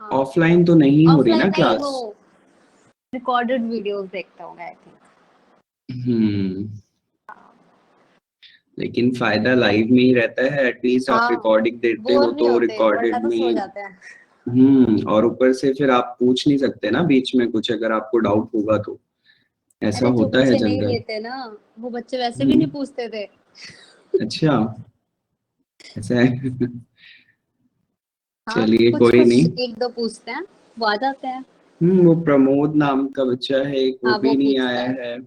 हाँ ऑफलाइन तो नहीं हो रही ना ऑफलाइन नहीं, क्लास। वो रिकॉर्डेड वीडियोस देखता हूँ आई थिंक। लेकिन फायदा लाइव में ही रहता है, एटलीस्ट आप हाँ रिकॉर्डिंग देते हो बोर नहीं तो होते, वरना रिकॉर्डेड तो सो में। जाते हैं। और ऊपर से फिर आप पूछ नहीं सकते ना बीच में कुछ, अगर आपको डाउट होगा तो। ऐसा अरे जो होता है बच्चे नहीं जनरल। लेते ना, वो बच्चे वैसे भी हम्म। नहीं पूछते थे। अच्छा, ऐसा है। हाँ चलिए कुछ कोई नहीं। कुछ एक दो पूछते हैं, वो आ जाते हैं। वो प्रमोद नाम का बच्चा है एक, वो हाँ वो भी नहीं पूछता आया है, है।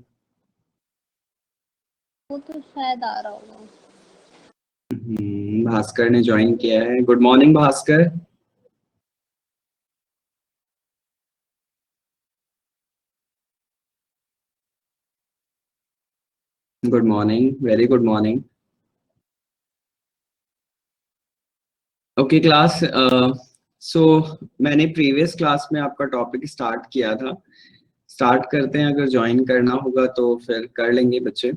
वो तो शायद आ रहा होगा। भास्कर ने ज्वाइन किया है। Good morning Bhaskar. Good morning, very good morning. Okay class, so मैंने प्रीवियस क्लास में आपका टॉपिक स्टार्ट किया था। स्टार्ट करते हैं, अगर ज्वाइन करना होगा तो फिर कर लेंगे बच्चे।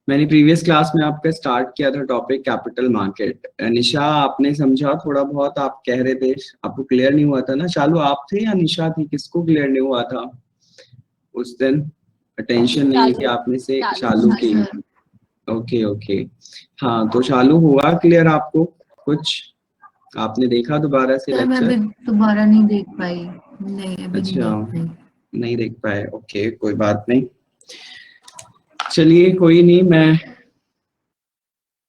मैंने प्रीवियस क्लास में आपका स्टार्ट किया था टॉपिक कैपिटल मार्केट। निशा आपने समझा थोड़ा बहुत, आप कह रहे थे आपको क्लियर नहीं हुआ था ना। चालू आप थे या निशा थी, किसको क्लियर नहीं हुआ था उस दिन? अटेंशन नहीं है कि चालू आपने से चालू चालू की। Okay okay. हाँ तो चालू हुआ क्लियर आपको कुछ? आपने देखा दोबारा से सर मैं लेक्चर? अभी दोबारा नहीं देख पाई। नहीं अभी नहीं अच्छा, देख पाई। नहीं देख पाए, ओके कोई बात नहीं। चलिए कोई नहीं, मैं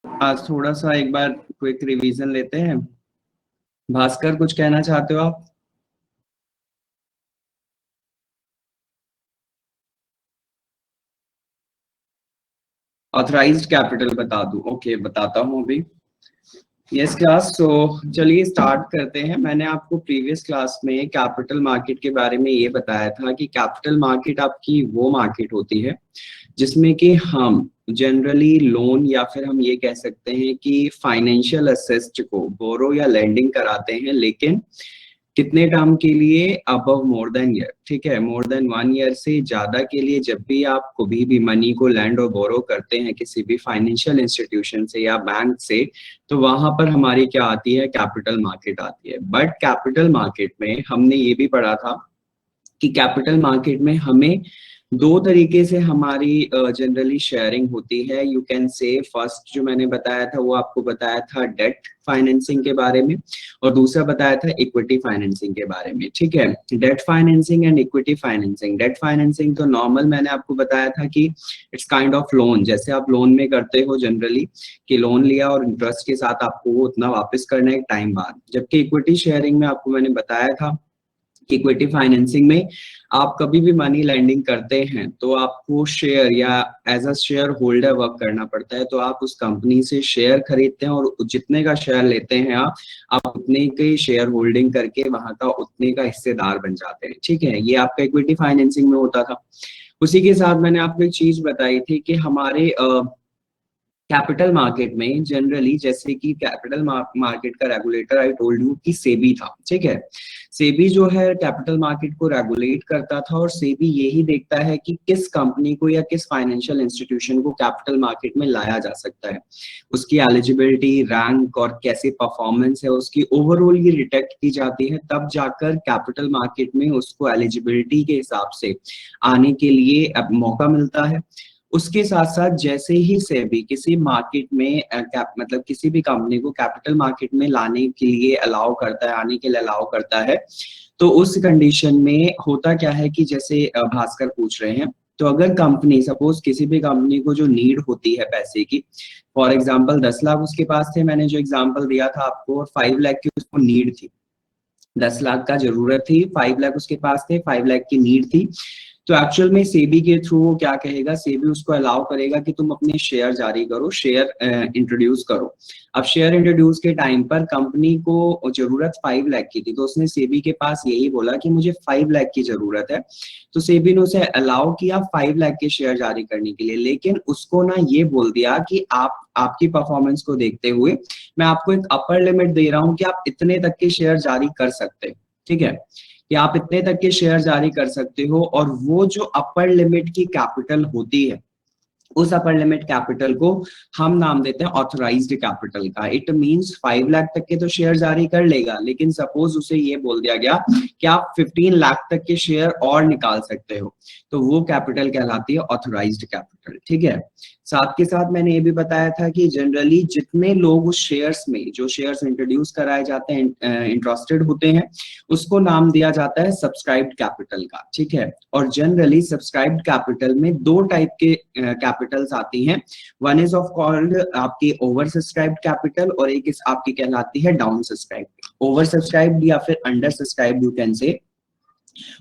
आज थोड़ा सा एक बार क्विक रिवीजन लेते हैं। भास्कर कुछ कहना चाहते हो आप? ऑथराइज्ड कैपिटल बता दूं? ओके बताता हूं अभी। यस क्लास, सो चलिए स्टार्ट करते हैं। मैंने आपको प्रीवियस क्लास में कैपिटल मार्केट के बारे में ये बताया था कि कैपिटल मार्केट आपकी वो मार्केट होती है जिसमें कि हम जनरली लोन या फिर हम ये कह सकते हैं कि फाइनेंशियल असेस्ट को बोरो या लेंडिंग कराते हैं, लेकिन कितने टर्म के लिए? अबव मोर देन ईयर, ठीक है, मोर देन 1 ईयर से ज्यादा के लिए जब भी आप कभी भी मनी को लैंड और बोरो करते हैं किसी भी फाइनेंशियल इंस्टीट्यूशन से या बैंक से, तो वहां पर हमारी क्या आती है? कैपिटल मार्केट आती है। बट कैपिटल मार्केट में हमने ये भी पढ़ा था कि कैपिटल मार्केट में हमें दो तरीके से हमारी जनरली शेयरिंग होती है। यू कैन से फर्स्ट जो मैंने बताया था वो आपको बताया था डेट फाइनेंसिंग के बारे में, और दूसरा बताया था इक्विटी फाइनेंसिंग के बारे में, ठीक है। Debt financing and equity financing. Debt financing तो नॉर्मल मैंने आपको बताया था कि इट्स काइंड ऑफ लोन, जैसे आप लोन में करते हो जनरली कि लोन लिया और इंटरेस्ट के साथ आपको वो उतना वापस करना है एक टाइम बाद। जबकि इक्विटी शेयरिंग में आपको मैंने बताया था इक्विटी फाइनेंसिंग में आप कभी भी मनी लैंडिंग करते हैं तो आपको शेयर या as a shareholder work करना पड़ता है। तो आप उस कंपनी से शेयर खरीदते हैं और जितने का शेयर लेते हैं आप उतने के शेयर होल्डिंग करके वहां का उतने का हिस्सेदार बन जाते हैं, ठीक है। ये आपका इक्विटी फाइनेंसिंग में होता था। उसी के साथ मैंने आपको एक चीज बताई थी कि हमारे कैपिटल मार्केट में जनरली, जैसे कि कैपिटल मार्केट का रेगुलेटर आई टोल्ड यू कि सेबी था, ठीक है। सेबी जो है कैपिटल मार्केट को रेगुलेट करता था, और सेबी यही देखता है कि किस कंपनी को या किस फाइनेंशियल इंस्टीट्यूशन को कैपिटल मार्केट में लाया जा सकता है, उसकी एलिजिबिलिटी, रैंक और कैसे परफॉर्मेंस है उसकी, ओवरऑल ये डिटेक्ट की जाती है। तब जाकर कैपिटल मार्केट में उसको एलिजिबिलिटी के हिसाब से आने के लिए अब मौका मिलता है। उसके साथ साथ जैसे ही सेबी किसी मार्केट में मतलब किसी भी कंपनी को कैपिटल मार्केट में लाने के लिए अलाउ करता है, आने के लिए अलाउ करता है, तो उस कंडीशन में होता क्या है कि जैसे भास्कर पूछ रहे हैं, तो अगर कंपनी सपोज किसी भी कंपनी को जो नीड होती है पैसे की, फॉर एग्जांपल 10 लाख उसके पास थे, मैंने जो एग्जांपल दिया था आपको, और 5 लाख की उसको नीड थी। 10 लाख का जरूरत थी, 5 लाख उसके पास थे, 5 लाख की नीड थी। तो एक्चुअल में सेबी के थ्रू वो क्या कहेगा, सेबी उसको अलाउ करेगा कि तुम अपने शेयर जारी करो, शेयर इंट्रोड्यूस करो। अब शेयर इंट्रोड्यूस के टाइम पर कंपनी को जरूरत 5 लाख की थी, तो उसने सेबी के पास यही बोला कि मुझे 5 लाख की जरूरत है। तो सेबी ने उसे अलाउ किया 5 लाख के शेयर जारी करने के लिए, लेकिन उसको ना ये बोल दिया कि आप आपकी परफॉर्मेंस को देखते हुए मैं आपको एक अपर लिमिट दे रहा हूं कि आप इतने तक के शेयर जारी कर सकते हैं, ठीक है, कि आप इतने तक के शेयर जारी कर सकते हो। और वो जो अपर लिमिट की कैपिटल होती है उस अपर लिमिट कैपिटल को हम नाम देते हैं ऑथराइज्ड कैपिटल का। इट मींस 5 लाख तक के तो शेयर जारी कर लेगा, लेकिन सपोज उसे ये बोल दिया गया कि आप 15 लाख तक के शेयर और निकाल सकते हो, तो वो कैपिटल कहलाती है ऑथराइज्ड कैपिटल। ठीक है, साथ के साथ मैंने ये भी बताया था कि जनरली जितने लोग उस शेयर्स में, जो शेयर्स इंट्रोड्यूस कराए जाते हैं, इंटरेस्टेड होते हैं, उसको नाम दिया जाता है सब्सक्राइब्ड कैपिटल का। ठीक है, और जनरली सब्सक्राइब्ड कैपिटल में दो टाइप के कैपिटल्स आती हैं। वन इज ऑफ कॉल्ड आपकी ओवर सब्सक्राइब्ड कैपिटल, और एक इस आपकी कहलाती है डाउन सब्सक्राइब्ड। ओवर सब्सक्राइब्ड या फिर under subscribed you can say.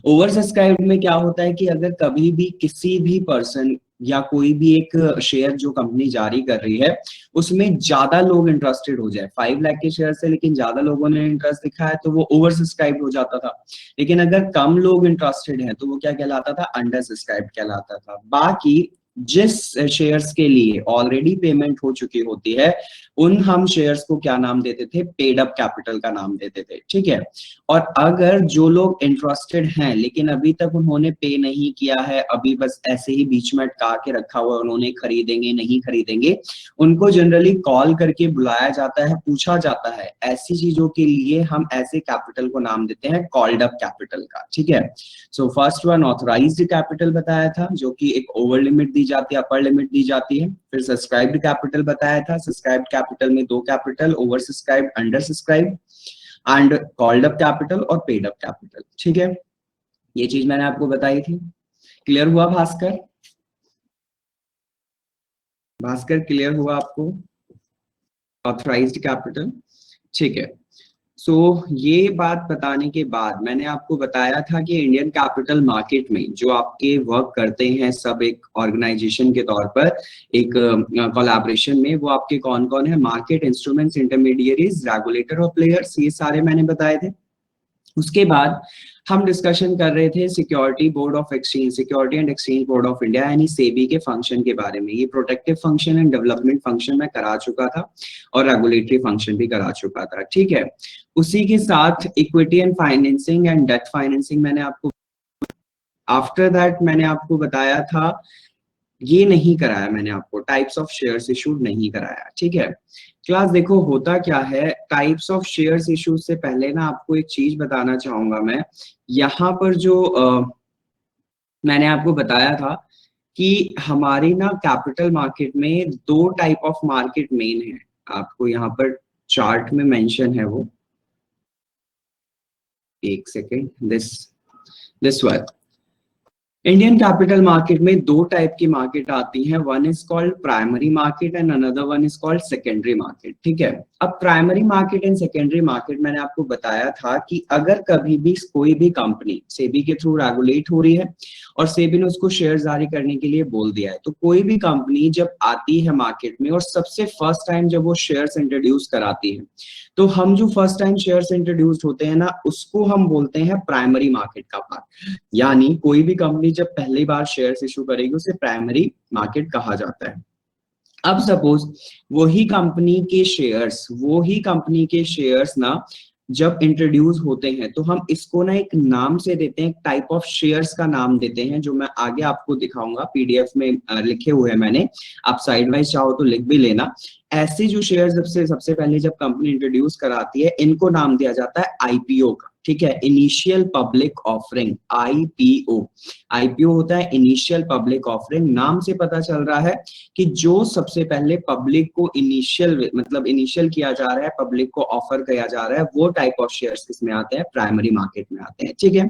Over subscribed में क्या होता है कि अगर कभी भी किसी भी पर्सन या कोई भी एक शेयर जो कंपनी जारी कर रही है उसमें ज्यादा लोग इंटरेस्टेड हो जाए, 5 लाख के शेयर से लेकिन ज्यादा लोगों ने इंटरेस्ट दिखाया है, तो वो ओवर सब्सक्राइब हो जाता था। लेकिन अगर कम लोग इंटरेस्टेड हैं तो वो क्या कहलाता था, अंडर सब्सक्राइब कहलाता था। बाकी जिस शेयर्स के लिए ऑलरेडी पेमेंट हो चुकी होती है उन हम शेयर्स को क्या नाम देते थे, पेड अप कैपिटल का नाम देते थे। ठीक है, और अगर जो लोग इंटरेस्टेड हैं लेकिन अभी तक उन्होंने पे नहीं किया है, अभी बस ऐसे ही बीच में अटका के रखा हुआ है, उन्होंने खरीदेंगे नहीं खरीदेंगे, उनको जनरली कॉल करके बुलाया जाता है, पूछा जाता है। ऐसी चीजों के लिए हम ऐसे कैपिटल को नाम देते हैं कॉल्ड अप कैपिटल का। ठीक है, so first one authorised capital बताया था, जो कि एक ओवर लिमिट दी जाती है, अपर लिमिट दी जाती है। फिर सब्सक्राइब्ड कैपिटल बताया था, सब्सक्राइब्ड कैपिटल में दो capital, over subscribed, under subscribed, and called up capital और पेड अप कैपिटल। ठीक है, ये चीज मैंने आपको बताई थी। क्लियर हुआ भास्कर? भास्कर क्लियर हुआ आपको ऑथराइज्ड कैपिटल? ठीक है, सो ये बात बताने के बाद मैंने आपको बताया था कि इंडियन कैपिटल मार्केट में जो आपके वर्क करते हैं सब एक ऑर्गेनाइजेशन के तौर पर, एक कोलैबोरेशन में, वो आपके कौन कौन है, मार्केट इंस्ट्रूमेंट्स, इंटरमीडिएरीज, रेगुलेटर और प्लेयर्स, ये सारे मैंने बताए थे। उसके बाद हम डिस्कशन कर रहे थे security board of exchange, security and exchange board of India यानी सेबी के फंक्शन के बारे में। ये protective function and development function मैं करा चुका था और रेगुलेटरी फंक्शन भी करा चुका था। ठीक है, उसी के साथ equity and financing and debt financing मैंने आपको, आफ्टर दैट मैंने आपको बताया था, ये नहीं कराया मैंने आपको, टाइप्स ऑफ शेयर्स इशूड नहीं कराया। ठीक है, क्लास देखो होता क्या है, टाइप्स ऑफ शेयर्स इशू से पहले ना आपको एक चीज बताना चाहूंगा मैं। यहाँ पर जो मैंने आपको बताया था कि हमारी ना कैपिटल मार्केट में दो टाइप ऑफ मार्केट मेन है, आपको यहाँ पर चार्ट में मेंशन है वो, एक second, this one. Indian capital market में दो टाइप की मार्केट आती हैं, one is called primary market and another one is called secondary market. ठीक है, अब primary market and secondary market मैंने आपको बताया था कि अगर कभी भी कोई भी कंपनी सेबी के थ्रू रेगुलेट हो रही है और सेबी ने उसको शेयर जारी करने के लिए बोल दिया है, तो कोई भी कंपनी जब आती है मार्केट में और सबसे फर्स्ट टाइम जब वो शेयर्स इंट्रोड्यूस कराती है, तो हम जो फर्स्ट टाइम शेयर्स इंट्रोड्यूस होते हैं ना, उसको हम बोलते हैं प्राइमरी मार्केट का पार्ट। यानी कोई भी कंपनी जब पहली बार शेयर्स इशू करेगी उसे प्राइमरी मार्केट कहा जाता है। अब सपोज वही कंपनी के शेयर्स ना जब इंट्रोड्यूस होते हैं तो हम इसको ना एक नाम से देते हैं, एक टाइप ऑफ शेयर्स का नाम देते हैं, जो मैं आगे आपको दिखाऊंगा, पीडीएफ में लिखे हुए हैं मैंने, आप साइड वाइज चाहो तो लिख भी लेना। ऐसे जो शेयर्स सबसे पहले जब कंपनी इंट्रोड्यूस कराती है, इनको नाम दिया जाता है आईपीओ का। ठीक है, इनिशियल पब्लिक ऑफरिंग, आईपीओ होता है इनिशियल पब्लिक ऑफरिंग। नाम से पता चल रहा है कि जो सबसे पहले पब्लिक को इनिशियल किया जा रहा है, पब्लिक को ऑफर किया जा रहा है, वो टाइप ऑफ शेयर्स किसमें आते हैं, प्राइमरी मार्केट में आते हैं। ठीक है,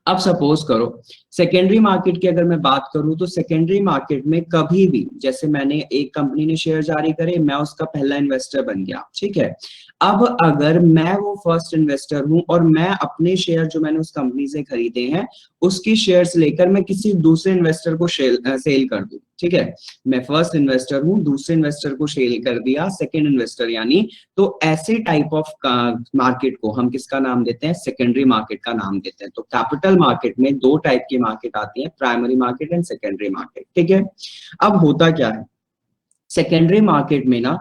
अब सपोज करो सेकेंडरी मार्केट की अगर मैं बात करूं, तो सेकेंडरी मार्केट में कभी भी, जैसे मैंने एक कंपनी ने शेयर जारी करे, मैं उसका पहला इन्वेस्टर बन गया। ठीक है, अब अगर मैं वो फर्स्ट इन्वेस्टर हूं और मैं अपने शेयर जो मैंने उस कंपनी से खरीदे हैं उसकी शेयर्स लेकर मैं किसी दूसरे इन्वेस्टर को सेल कर दूं, ठीक है, मैं फर्स्ट इन्वेस्टर हूं, दूसरे इन्वेस्टर को सेल कर दिया, सेकंड इन्वेस्टर यानी, तो ऐसे टाइप ऑफ मार्केट को हम किसका नाम देते हैं, सेकेंडरी मार्केट का नाम देते हैं। तो कैपिटल मार्केट में दो टाइप की मार्केट आती है, primary market and secondary market. ठीक है, अब होता क्या है, सेकेंडरी मार्केट में ना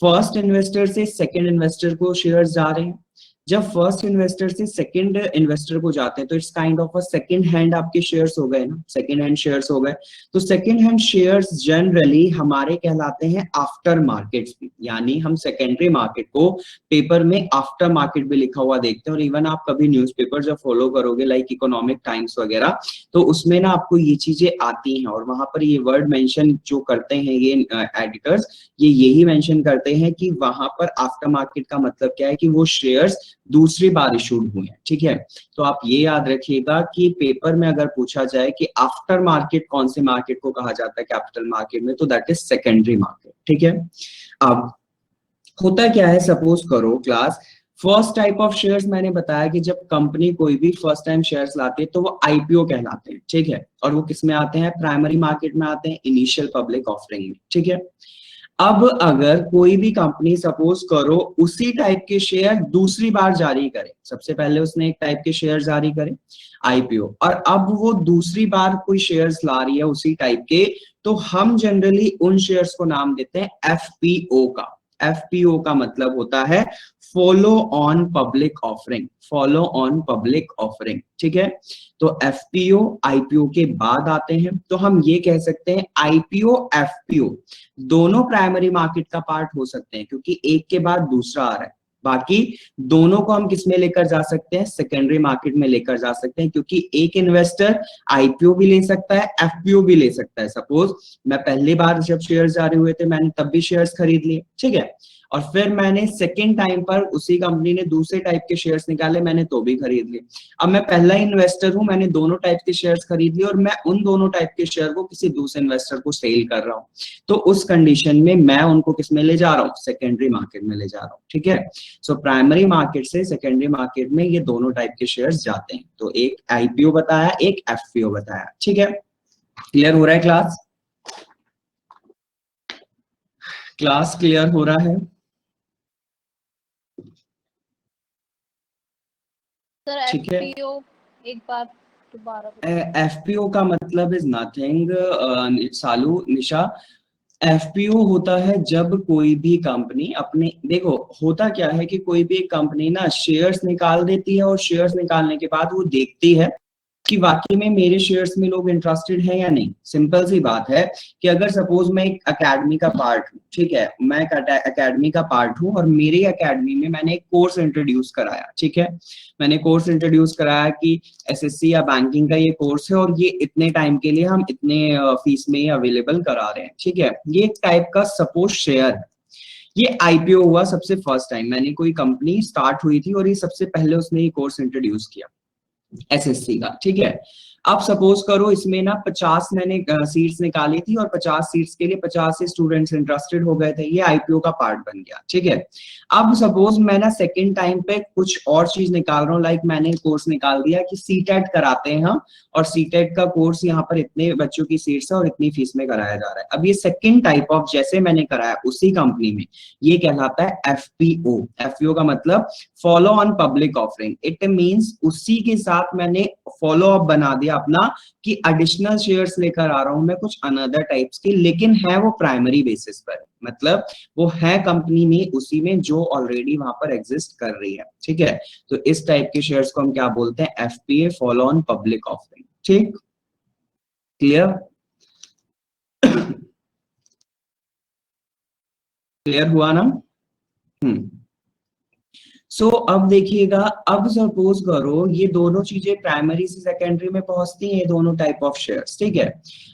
फर्स्ट इन्वेस्टर से सेकंड इन्वेस्टर को शेयर्स जा रहे हैं, जब फर्स्ट इन्वेस्टर से सेकंड इन्वेस्टर को जाते हैं तो it's kind of a second hand आपके शेयर्स हो गए ना, सेकंड हैंड शेयर्स हो गए। तो सेकंड हैंड शेयर्स जनरली हमारे कहलाते हैं आफ्टर मार्केट्स भी, यानी हम सेकेंडरी मार्केट को पेपर में आफ्टर मार्केट भी लिखा हुआ देखते हैं। और इवन आप कभी न्यूज़पेपर जब फॉलो करोगे लाइक इकोनॉमिक टाइम्स वगैरह, तो उसमें ना आपको ये चीजें आती हैं और वहां पर ये वर्ड मेंशन जो करते हैं ये एडिटर्स, ये यही मेंशन करते हैं कि वहां पर आफ्टर मार्केट का मतलब क्या है कि वो शेयर्स दूसरी बार इशूड हुए हैं, ठीक है। तो आप ये याद रखिएगा कि पेपर में अगर पूछा जाए कि आफ्टर मार्केट कौन से मार्केट को कहा जाता है कैपिटल मार्केट में, तो दैट इज सेकेंडरी मार्केट, ठीक है। अब होता क्या है, सपोज करो class, first type of shares मैंने बताया कि जब कंपनी कोई भी फर्स्ट टाइम शेयर्स लाती है तो वो आईपीओ कहलाते हैं, ठीक है। और वो किस में आते हैं, प्राइमरी मार्केट में आते हैं, इनिशियल पब्लिक ऑफरिंग में, ठीक है। अब अगर कोई भी कंपनी सपोज करो उसी टाइप के शेयर दूसरी बार जारी करे, सबसे पहले उसने एक टाइप के शेयर जारी करे आईपीओ, और अब वो दूसरी बार कोई शेयर्स ला रही है उसी टाइप के, तो हम जनरली उन शेयर्स को नाम देते हैं एफपीओ का। एफपीओ का मतलब होता है follow on public offering, follow on public offering, ठीक है। तो एफपीओ आईपीओ के बाद आते हैं, तो हम ये कह सकते हैं आईपीओ एफपीओ दोनों प्राइमरी मार्केट का पार्ट हो सकते हैं, क्योंकि एक के बाद दूसरा आ रहा है। बाकी दोनों को हम किस में लेकर जा सकते हैं, सेकेंडरी मार्केट में लेकर जा सकते हैं, क्योंकि एक इन्वेस्टर आईपीओ भी ले सकता है, एफपीओ भी ले सकता है। सपोज मैं पहली बार जब शेयर्स जारी हुए थे मैंने तब भी शेयर्स खरीद लिए, ठीक है, और फिर मैंने सेकेंड टाइम पर उसी कंपनी ने दूसरे टाइप के शेयर्स निकाले, मैंने तो भी खरीद लिए। अब मैं पहला इन्वेस्टर हूं, मैंने दोनों टाइप के शेयर्स खरीद लिए और मैं उन दोनों टाइप के शेयर को किसी दूसरे इन्वेस्टर को सेल कर रहा हूं, तो उस कंडीशन में मैं उनको किस में ले जा रहा हूं, सेकेंडरी मार्केट में ले जा रहा हूं, ठीक है। सो प्राइमरी मार्केट से सेकेंडरी मार्केट में ये दोनों टाइप के शेयर्स जाते हैं। तो एक आईपीओ बताया, एक एफपीओ बताया, ठीक है। क्लियर हो रहा है क्लास? क्लास क्लियर हो रहा है? सर ठीक है। एफपीओ एक बार दोबारा एफपीओ का मतलब is nothing Salu Nisha, FPO होता है जब कोई भी कंपनी अपने, देखो होता क्या है कि कोई भी कंपनी ना शेयर्स निकाल देती है और शेयर्स निकालने के बाद वो देखती है कि वाकई में मेरे शेयर्स में लोग इंटरेस्टेड हैं या नहीं। सिंपल सी बात है कि अगर सपोज मैं एक एकेडमी का पार्ट हूँ, ठीक है, मैं एकेडमी का पार्ट हूँ और मेरी एकेडमी में मैंने एक कोर्स इंट्रोड्यूस कराया, ठीक है, मैंने कोर्स इंट्रोड्यूस कराया कि एसएससी या बैंकिंग का ये कोर्स है और ये इतने टाइम के लिए हम इतने फीस में अवेलेबल करा रहे हैं, ठीक है। ये एक टाइप का सपोज शेयर है, ये आईपीओ हुआ सबसे फर्स्ट टाइम, मैंने कोई कंपनी स्टार्ट हुई थी और ये सबसे पहले उसने ये कोर्स इंट्रोड्यूस किया एसएससी का, ठीक है। अब सपोज करो इसमें ना 50 मैंने सीट्स निकाली थी और 50 सीट्स के लिए 50 स्टूडेंट्स इंटरेस्टेड हो गए थे, ये आईपीओ का पार्ट बन गया, ठीक है। अब सपोज मैं ना सेकेंड टाइम पे कुछ और चीज निकाल रहा हूँ, लाइक मैंने कोर्स निकाल दिया कि सीटेट कराते हैं हम, और सीटेट का कोर्स यहाँ पर इतने बच्चों की सीट्स है और इतनी फीस में कराया जा रहा है। अब ये सेकेंड टाइप ऑफ जैसे मैंने कराया उसी कंपनी में, ये कहलाता है एफपीओ। एफपीओ का मतलब follow on public offering, it means उसी के साथ मैंने फॉलो अप बना दिया अपना कि एडिशनल शेयर्स लेकर आ रहा हूं मैं कुछ अनदर टाइप्स की, लेकिन है वो प्राइमरी बेसिस पर, मतलब वो है कंपनी में उसी में जो ऑलरेडी वहां पर एग्जिस्ट कर रही है, ठीक है। तो इस टाइप के शेयर्स को हम क्या बोलते हैं, FPA, follow on public offering, ठीक, क्लियर? क्लियर हुआ ना? सो अब देखिएगा, अब सपोज करो ये दोनों चीजें प्राइमरी से सेकेंडरी में पहुंचती हैं, ये दोनों टाइप ऑफ शेयर्स, ठीक है।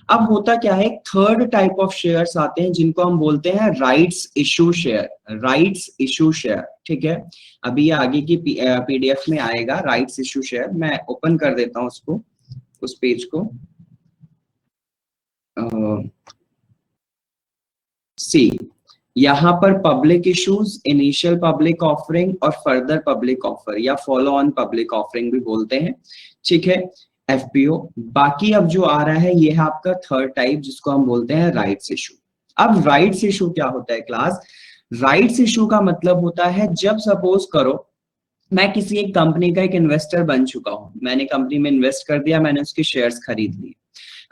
अब होता क्या है, थर्ड टाइप ऑफ शेयर्स आते हैं जिनको हम बोलते हैं rights issue share, rights issue share, ठीक है। अभी आगे की पीडीएफ में आएगा राइट्स इशू शेयर, मैं ओपन कर देता हूं उसको, उस पेज को। सी यहाँ पर public issues, initial public offering और फर्दर पब्लिक ऑफर या फॉलो ऑन पब्लिक ऑफरिंग भी बोलते हैं, ठीक है, एफपीओ। बाकी अब जो आ रहा है ये है आपका थर्ड टाइप जिसको हम बोलते हैं राइट्स इशू। अब राइट्स इशू क्या होता है क्लास? राइट्स इशू का मतलब होता है जब सपोज करो मैं किसी एक कंपनी का एक इन्वेस्टर बन चुका हूं, मैंने कंपनी में इन्वेस्ट कर दिया, मैंने उसके शेयर्स खरीद लिए।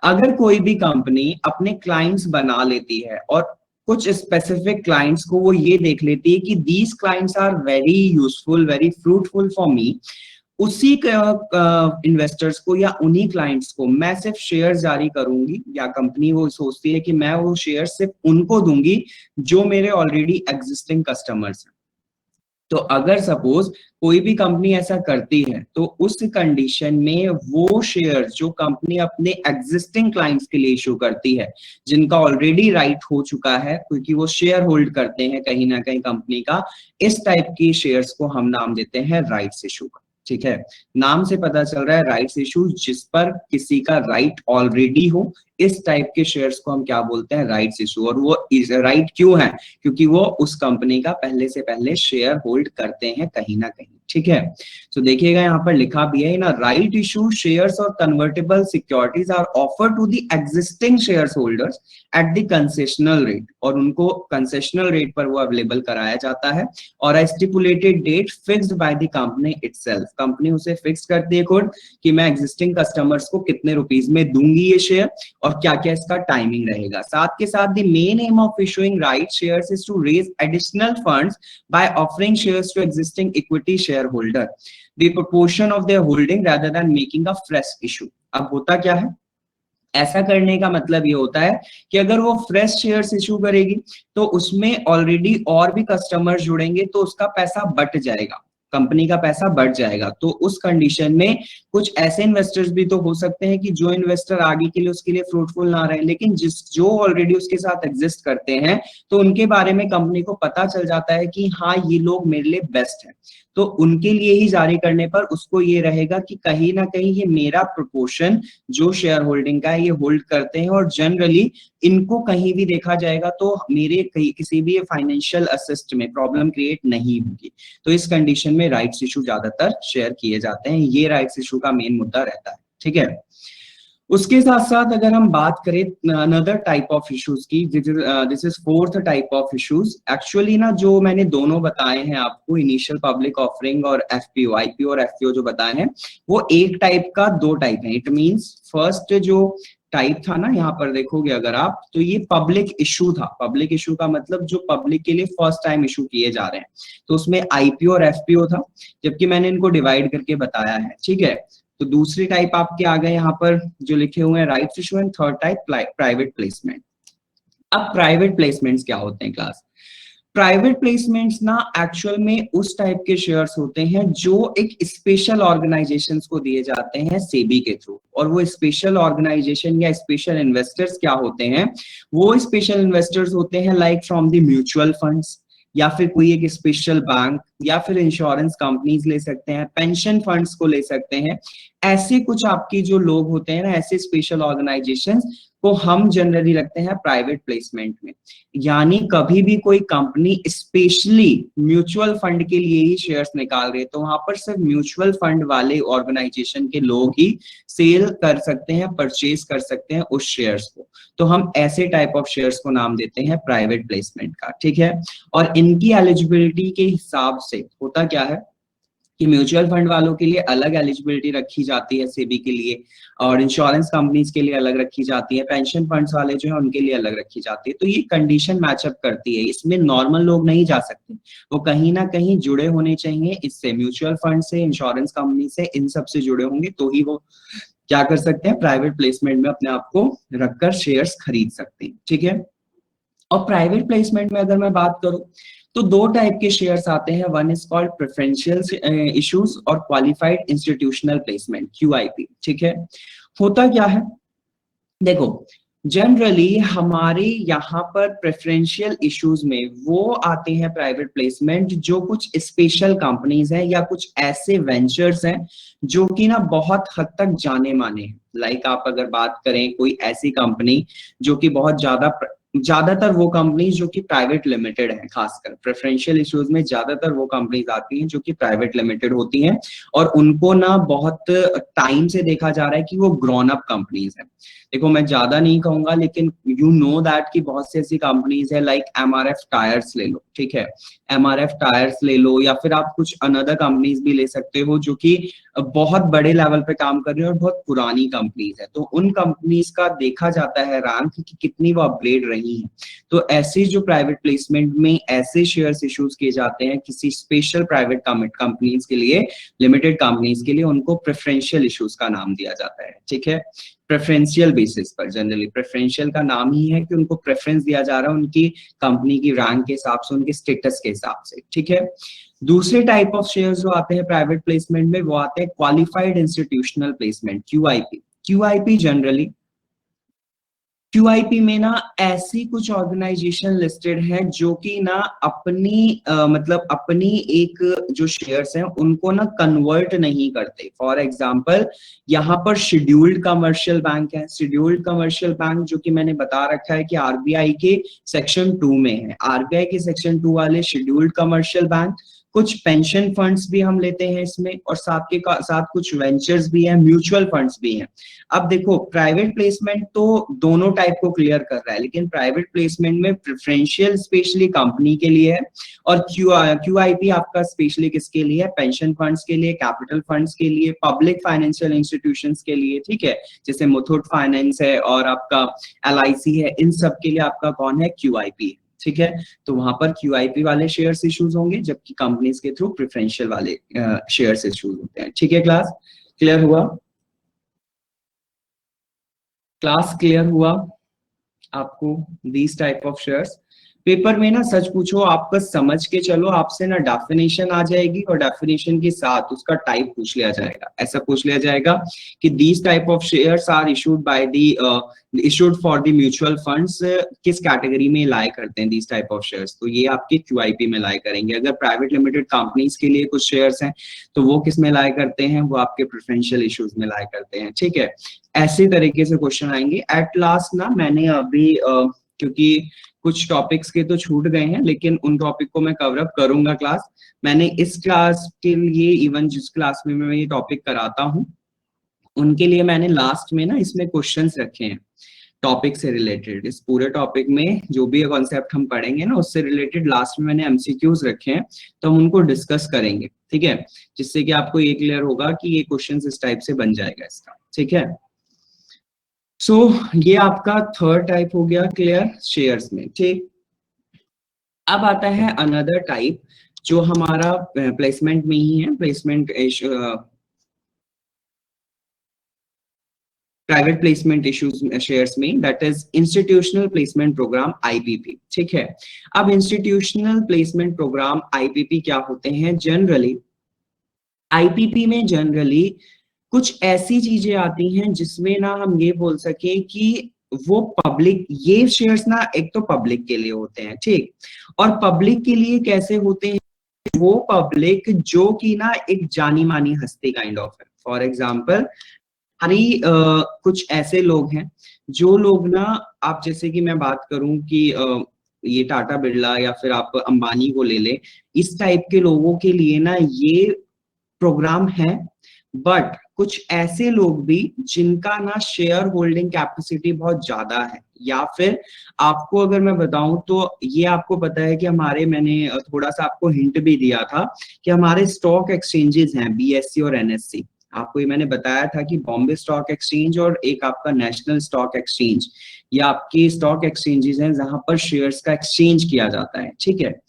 अगर कोई भी कंपनी अपने क्लाइंट्स बना लेती है और कुछ स्पेसिफिक क्लाइंट्स को वो ये देख लेती है कि these clients are very useful, very fruitful for me, उसी इन्वेस्टर्स को या उन्हीं क्लाइंट्स को मैं सिर्फ शेयर जारी करूंगी, या कंपनी वो सोचती है कि मैं वो शेयर सिर्फ उनको दूंगी जो मेरे ऑलरेडी एग्जिस्टिंग कस्टमर्स हैं। तो अगर सपोज कोई भी कंपनी ऐसा करती है तो उस कंडीशन में वो शेयर जो कंपनी अपने एग्जिस्टिंग क्लाइंट्स के लिए इशू करती है, जिनका ऑलरेडी राइट हो चुका है क्योंकि वो शेयर होल्ड करते हैं कहीं ना कहीं कंपनी का, इस टाइप की शेयर्स को हम नाम देते हैं राइट्स इशू का। ठीक है, नाम से पता चल रहा है राइट्स इशू, जिस पर किसी का राइट ऑलरेडी हो, इस टाइप के शेयर्स को हम क्या बोलते हैं, राइट्स इशू। और वो राइट क्यों है, क्योंकि वो उस कंपनी का पहले से पहले शेयर होल्ड करते हैं कहीं ना कहीं। ठीक है, तो देखिएगा यहाँ पर लिखा भी है ना, राइट इशू शेयर्स और convertible securities are offer to the existing shares holders at the concessional rate, और उनको कंसेशनल रेट पर वो अवेलेबल कराया जाता है, और a stipulated date fixed by the company itself. Company उसे फिक्स करती है खुद कि मैं एग्जिस्टिंग कस्टमर्स को कितने रुपीस में दूंगी ये शेयर, और क्या क्या इसका टाइमिंग रहेगा। साथ के साथ the main aim of issuing right shares is to raise additional funds by offering shares to existing equity shareholder the proportion of their holding rather than making a fresh issue. अब होता क्या है, ऐसा करने का मतलब ये होता है कि अगर वो फ्रेश शेयर्स इशू करेगी तो उसमें ऑलरेडी और भी कस्टमर जुड़ेंगे, तो उसका पैसा बट जाएगा, कंपनी का पैसा बढ़ जाएगा। तो उस कंडीशन में कुछ ऐसे इन्वेस्टर्स भी तो हो सकते हैं कि जो इन्वेस्टर आगे के लिए उसके लिए फ्रूटफुल ना रहे, लेकिन जो ऑलरेडी उसके साथ एग्जिस्ट करते हैं तो उनके बारे में कंपनी को पता चल जाता है कि हाँ ये लोग मेरे लिए बेस्ट है, तो उनके लिए ही जारी करने पर उसको ये रहेगा कि कहीं ना कहीं ये मेरा प्रोपोर्शन जो शेयर होल्डिंग का है ये होल्ड करते हैं, और जनरली इनको कहीं भी देखा जाएगा तो मेरे किसी भी फाइनेंशियल असिस्ट में प्रॉब्लम क्रिएट नहीं होगी। तो इस कंडीशन में राइट्स इशू ज्यादातर शेयर किए जाते हैं, ये राइट्स इशू का मेन मुद्दा रहता है। ठीक है, उसके साथ साथ अगर हम बात करें अनदर टाइप ऑफ इश्यूज की, this is fourth type of issues. Actually ना जो मैंने दोनों बताए हैं आपको, इनिशियल पब्लिक ऑफरिंग और एफपीओ, आईपीओ और एफपीओ जो बताए हैं, वो एक टाइप का दो टाइप है। इट मींस फर्स्ट जो टाइप था ना, यहाँ पर देखोगे अगर आप, तो ये पब्लिक इशू था। पब्लिक इशू का मतलब जो पब्लिक के लिए फर्स्ट टाइम इशू किए जा रहे हैं, तो उसमें आईपीओ और एफपीओ था, जबकि मैंने इनको डिवाइड करके बताया है। ठीक है, तो दूसरी टाइप आपके आ गए यहाँ पर जो लिखे हुए हैं rights issue, and third type private placement. अब प्राइवेट प्लेसमेंट्स क्या होते हैं क्लास? प्राइवेट प्लेसमेंट्स ना एक्चुअल में उस टाइप के शेयर्स होते हैं जो एक स्पेशल ऑर्गेनाइजेशंस को दिए जाते हैं सेबी के थ्रू, और वो स्पेशल ऑर्गेनाइजेशन या स्पेशल इन्वेस्टर्स क्या होते हैं, वो स्पेशल इन्वेस्टर्स होते हैं like from the mutual funds, या फिर कोई एक स्पेशल बैंक, या फिर इंश्योरेंस कंपनीज ले सकते हैं, पेंशन फंड्स को ले सकते हैं। ऐसे कुछ आपकी जो लोग होते हैं ना, ऐसे स्पेशल ऑर्गेनाइजेशंस को हम जनरली रखते हैं प्राइवेट प्लेसमेंट में। यानी कभी भी कोई कंपनी स्पेशली म्यूचुअल फंड के लिए ही शेयर्स निकाल रही है, तो वहां पर सिर्फ म्यूचुअल फंड वाले ऑर्गेनाइजेशन के लोग ही सेल कर सकते हैं, परचेज कर सकते हैं उस शेयर्स को। तो हम ऐसे टाइप ऑफ शेयर्स को नाम देते हैं प्राइवेट प्लेसमेंट का। ठीक है, और इनकी एलिजिबिलिटी के हिसाब से होता क्या है कि म्यूचुअल फंड वालों के लिए अलग एलिजिबिलिटी रखी जाती है सेबी के लिए, और इंश्योरेंस कंपनीज के लिए अलग रखी जाती है, पेंशन फंड्स वाले जो है उनके लिए अलग रखी जाती है। तो ये कंडीशन मैचअप करती है, इसमें नॉर्मल लोग नहीं जा सकते, वो कहीं ना कहीं जुड़े होने चाहिए इससे, म्यूचुअल फंड से, इंश्योरेंस कंपनी से, इन सब से जुड़े होंगे तो ही वो क्या कर सकते हैं, प्राइवेट प्लेसमेंट में अपने आप को रखकर शेयर्स खरीद सकते हैं। ठीक है, और प्राइवेट प्लेसमेंट में अगर मैं बात करूं तो दो टाइप के शेयर्स आते हैं, one is called preferential issues और क्वालिफाइड इंस्टीट्यूशनल प्लेसमेंट, क्यूआईपी। ठीक है, होता क्या है, देखो जनरली हमारे यहाँ पर प्रेफरेंशियल इश्यूज में वो आते हैं प्राइवेट प्लेसमेंट जो कुछ स्पेशल कंपनीज हैं या कुछ ऐसे वेंचर्स हैं जो कि ना बहुत हद तक जाने माने हैं। लाइक आप अगर बात करें कोई ऐसी कंपनी जो कि बहुत ज्यादातर वो कंपनीज जो कि प्राइवेट लिमिटेड है, खासकर प्रेफरेंशियल इश्यूज में ज्यादातर वो कंपनीज आती हैं जो कि प्राइवेट लिमिटेड होती हैं, और उनको ना बहुत टाइम से देखा जा रहा है कि वो ग्रोन अप कंपनीज हैं। देखो मैं ज्यादा नहीं कहूंगा, लेकिन यू नो दैट कि बहुत सी ऐसी कंपनीज है लाइक एमआरएफ टायर्स ले लो। ठीक है। MRF टायर्स ले लो या फिर आप कुछ अनदर कंपनीज भी ले सकते हो जो कि बहुत बड़े लेवल पे काम कर रही है और बहुत पुरानी कंपनीज है, तो उन कंपनीज का देखा जाता है रैंक कि कितनी वो अपग्रेड रही है। तो ऐसे जो प्राइवेट प्लेसमेंट में ऐसे शेयर्स इश्यूज किए जाते हैं किसी स्पेशल प्राइवेट कंपनीज के लिए, लिमिटेड कंपनीज के लिए, उनको प्रेफरेंशियल इश्यूज का नाम दिया जाता है, ठीक है। प्रेफरेंशियल बेसिस पर, जनरली प्रेफरेंशियल का नाम ही है कि उनको प्रेफरेंस दिया जा रहा है उनकी कंपनी की रैंक के हिसाब से, उनके स्टेटस के हिसाब से, ठीक है। दूसरे टाइप ऑफ शेयर्स जो आते हैं प्राइवेट प्लेसमेंट में, वो आते हैं qualified institutional placement, QIP। QIP generally, QIP में ना ऐसी कुछ ऑर्गेनाइजेशन लिस्टेड है जो कि ना अपनी मतलब अपनी एक जो शेयर्स हैं उनको ना कन्वर्ट नहीं करते। फॉर एग्जांपल यहाँ पर शेड्यूल्ड कमर्शियल बैंक है, शेड्यूल्ड कमर्शियल बैंक जो कि मैंने बता रखा है कि RBI के सेक्शन 2 में है, RBI के सेक्शन 2 वाले शेड्यूल्ड कमर्शियल बैंक। कुछ पेंशन फंड्स भी हम लेते हैं इसमें, और साथ के साथ कुछ वेंचर्स भी हैं, म्यूचुअल फंड्स भी हैं। अब देखो प्राइवेट प्लेसमेंट तो दोनों टाइप को क्लियर कर रहा है, लेकिन प्राइवेट प्लेसमेंट में प्रेफरेंशियल स्पेशली कंपनी के लिए है, और QIP आपका स्पेशली किसके लिए है, पेंशन फंड्स के लिए, कैपिटल फंड्स के लिए, पब्लिक फाइनेंशियल इंस्टीट्यूशंस के लिए, ठीक है, जैसे मुथूट फाइनेंस है और आपका LIC है, इन सब के लिए आपका कौन है, QIP, ठीक है। तो वहां पर QIP वाले शेयर्स इश्यूज होंगे, जबकि कंपनीज के थ्रू प्रेफरेंशियल वाले शेयर्स इश्यूज होते हैं, ठीक है। क्लास क्लियर हुआ? क्लास क्लियर हुआ आपको? These type of shares paper में ना सच पूछो आपका समझ के चलो, आपसे ना डेफिनेशन आ जाएगी और डेफिनेशन के साथ उसका टाइप पूछ लिया जाएगा। ऐसा पूछ लिया जाएगा कि these type of shares are issued by the issued for the mutual funds, किस कैटेगरी में लाई करते हैं दीज टाइप ऑफ शेयर्स, तो ये आपके QIP में लाई करेंगे। अगर प्राइवेट लिमिटेड कंपनीज के लिए कुछ शेयर्स हैं तो वो किस में लाई करते हैं, वो आपके प्रेफरेंशियल इश्यूज में लाई करते हैं, ठीक है। ऐसे तरीके से क्वेश्चन आएंगे। एट लास्ट ना मैंने अभी क्योंकि कुछ टॉपिक्स के तो छूट गए हैं, लेकिन उन टॉपिक को मैं कवर अप करूंगा क्लास। मैंने इस क्लास के लिए, इवन जिस क्लास में मैं ये टॉपिक कराता हूँ उनके लिए मैंने लास्ट में ना इसमें क्वेश्चंस रखे हैं टॉपिक से रिलेटेड। इस पूरे टॉपिक में जो भी कॉन्सेप्ट हम पढ़ेंगे ना उससे रिलेटेड लास्ट में मैंने MCQs रखे हैं, तो हम उनको डिस्कस करेंगे, ठीक है, जिससे कि आपको ये क्लियर होगा कि ये क्वेश्चन इस टाइप से बन जाएगा इसका, ठीक है। सो ये आपका थर्ड टाइप हो गया क्लियर शेयर्स में, ठीक। अब आता है अनदर टाइप जो हमारा प्लेसमेंट में ही है, placement private placement issues shares में, that is institutional placement program IPP, ठीक है। अब इंस्टीट्यूशनल प्लेसमेंट प्रोग्राम IPP क्या होते हैं? जनरली IPP में जनरली कुछ ऐसी चीजें आती हैं जिसमें ना हम ये बोल सके कि वो पब्लिक, ये शेयर्स ना एक तो पब्लिक के लिए होते हैं, ठीक, और पब्लिक के लिए कैसे होते हैं, वो पब्लिक जो कि ना एक जानी मानी हस्ती काइंड ऑफ है। फॉर एग्जाम्पल हमारी कुछ ऐसे लोग हैं जो लोग ना, आप जैसे कि मैं बात करूं कि ये टाटा बिरला या फिर आप अंबानी को ले ले, इस टाइप के लोगों के लिए ना ये प्रोग्राम है। बट कुछ ऐसे लोग भी जिनका ना शेयर होल्डिंग कैपेसिटी बहुत ज्यादा है, या फिर आपको अगर मैं बताऊं तो ये आपको पता है कि हमारे, मैंने थोड़ा सा आपको हिंट भी दिया था कि हमारे स्टॉक एक्सचेंजेस हैं BSE और NSE। आपको ये मैंने बताया था कि बॉम्बे स्टॉक एक्सचेंज और एक आपका नेशनल स्टॉक एक्सचेंज, ये आपके स्टॉक एक्सचेंजेस हैं जहां पर शेयर्स का एक्सचेंज किया जाता है, ठीक है।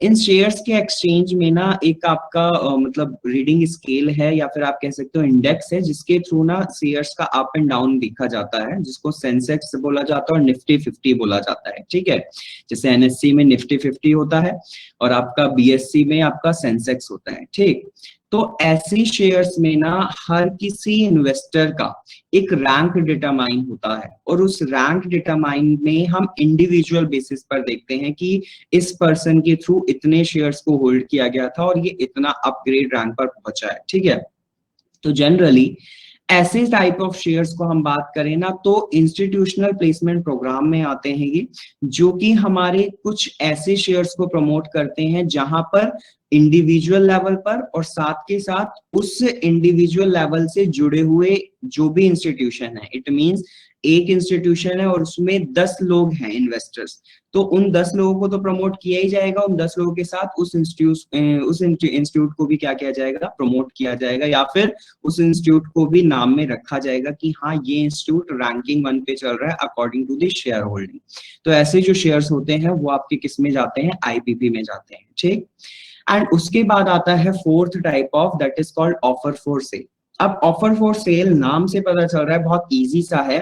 इन शेयर्स के एक्सचेंज में ना एक आपका मतलब रीडिंग स्केल है, या फिर आप कह सकते हो इंडेक्स है, जिसके थ्रू ना शेयर्स का अप एंड डाउन देखा जाता है, जिसको सेंसेक्स बोला जाता है और निफ्टी 50 बोला जाता है, ठीक है। जैसे NSE में निफ्टी 50 होता है और आपका BSE में आपका सेंसेक्स होता है, ठीक। तो ऐसे शेयर्स में ना हर किसी इन्वेस्टर का एक रैंक डिटरमाइन होता है, और उस रैंक डिटरमाइन में हम इंडिविजुअल बेसिस पर देखते हैं कि इस पर्सन के थ्रू इतने शेयर्स को होल्ड किया गया था और ये इतना अपग्रेड रैंक पर पहुंचा है, ठीक है। तो जनरली ऐसे टाइप ऑफ शेयर्स को हम बात करें ना तो इंस्टीट्यूशनल प्लेसमेंट प्रोग्राम में आते हैं ये, जो कि हमारे कुछ ऐसे शेयर्स को प्रमोट करते हैं जहां पर इंडिविजुअल लेवल पर और साथ के साथ उस इंडिविजुअल लेवल से जुड़े हुए जो भी इंस्टीट्यूशन है, इट मींस एक इंस्टीट्यूशन है और उसमें 10 लोग हैं इन्वेस्टर्स, तो उन 10 लोगों को तो प्रमोट किया ही जाएगा, उन 10 लोगों के साथ उस इंस्टीट्यूट को भी क्या किया जाएगा, प्रमोट किया जाएगा, या फिर उस इंस्टीट्यूट को भी नाम में रखा जाएगा कि हाँ ये इंस्टीट्यूट रैंकिंग 1 पे चल रहा है according to the shareholding. तो ऐसे जो शेयर्स होते हैं वो आपके किस में जाते हैं, आईपीपी में जाते हैं, ठीक। एंड उसके बाद आता है fourth type of, that is called offer for sale. अब ऑफर फॉर सेल नाम से पता चल रहा है, बहुत इजी सा है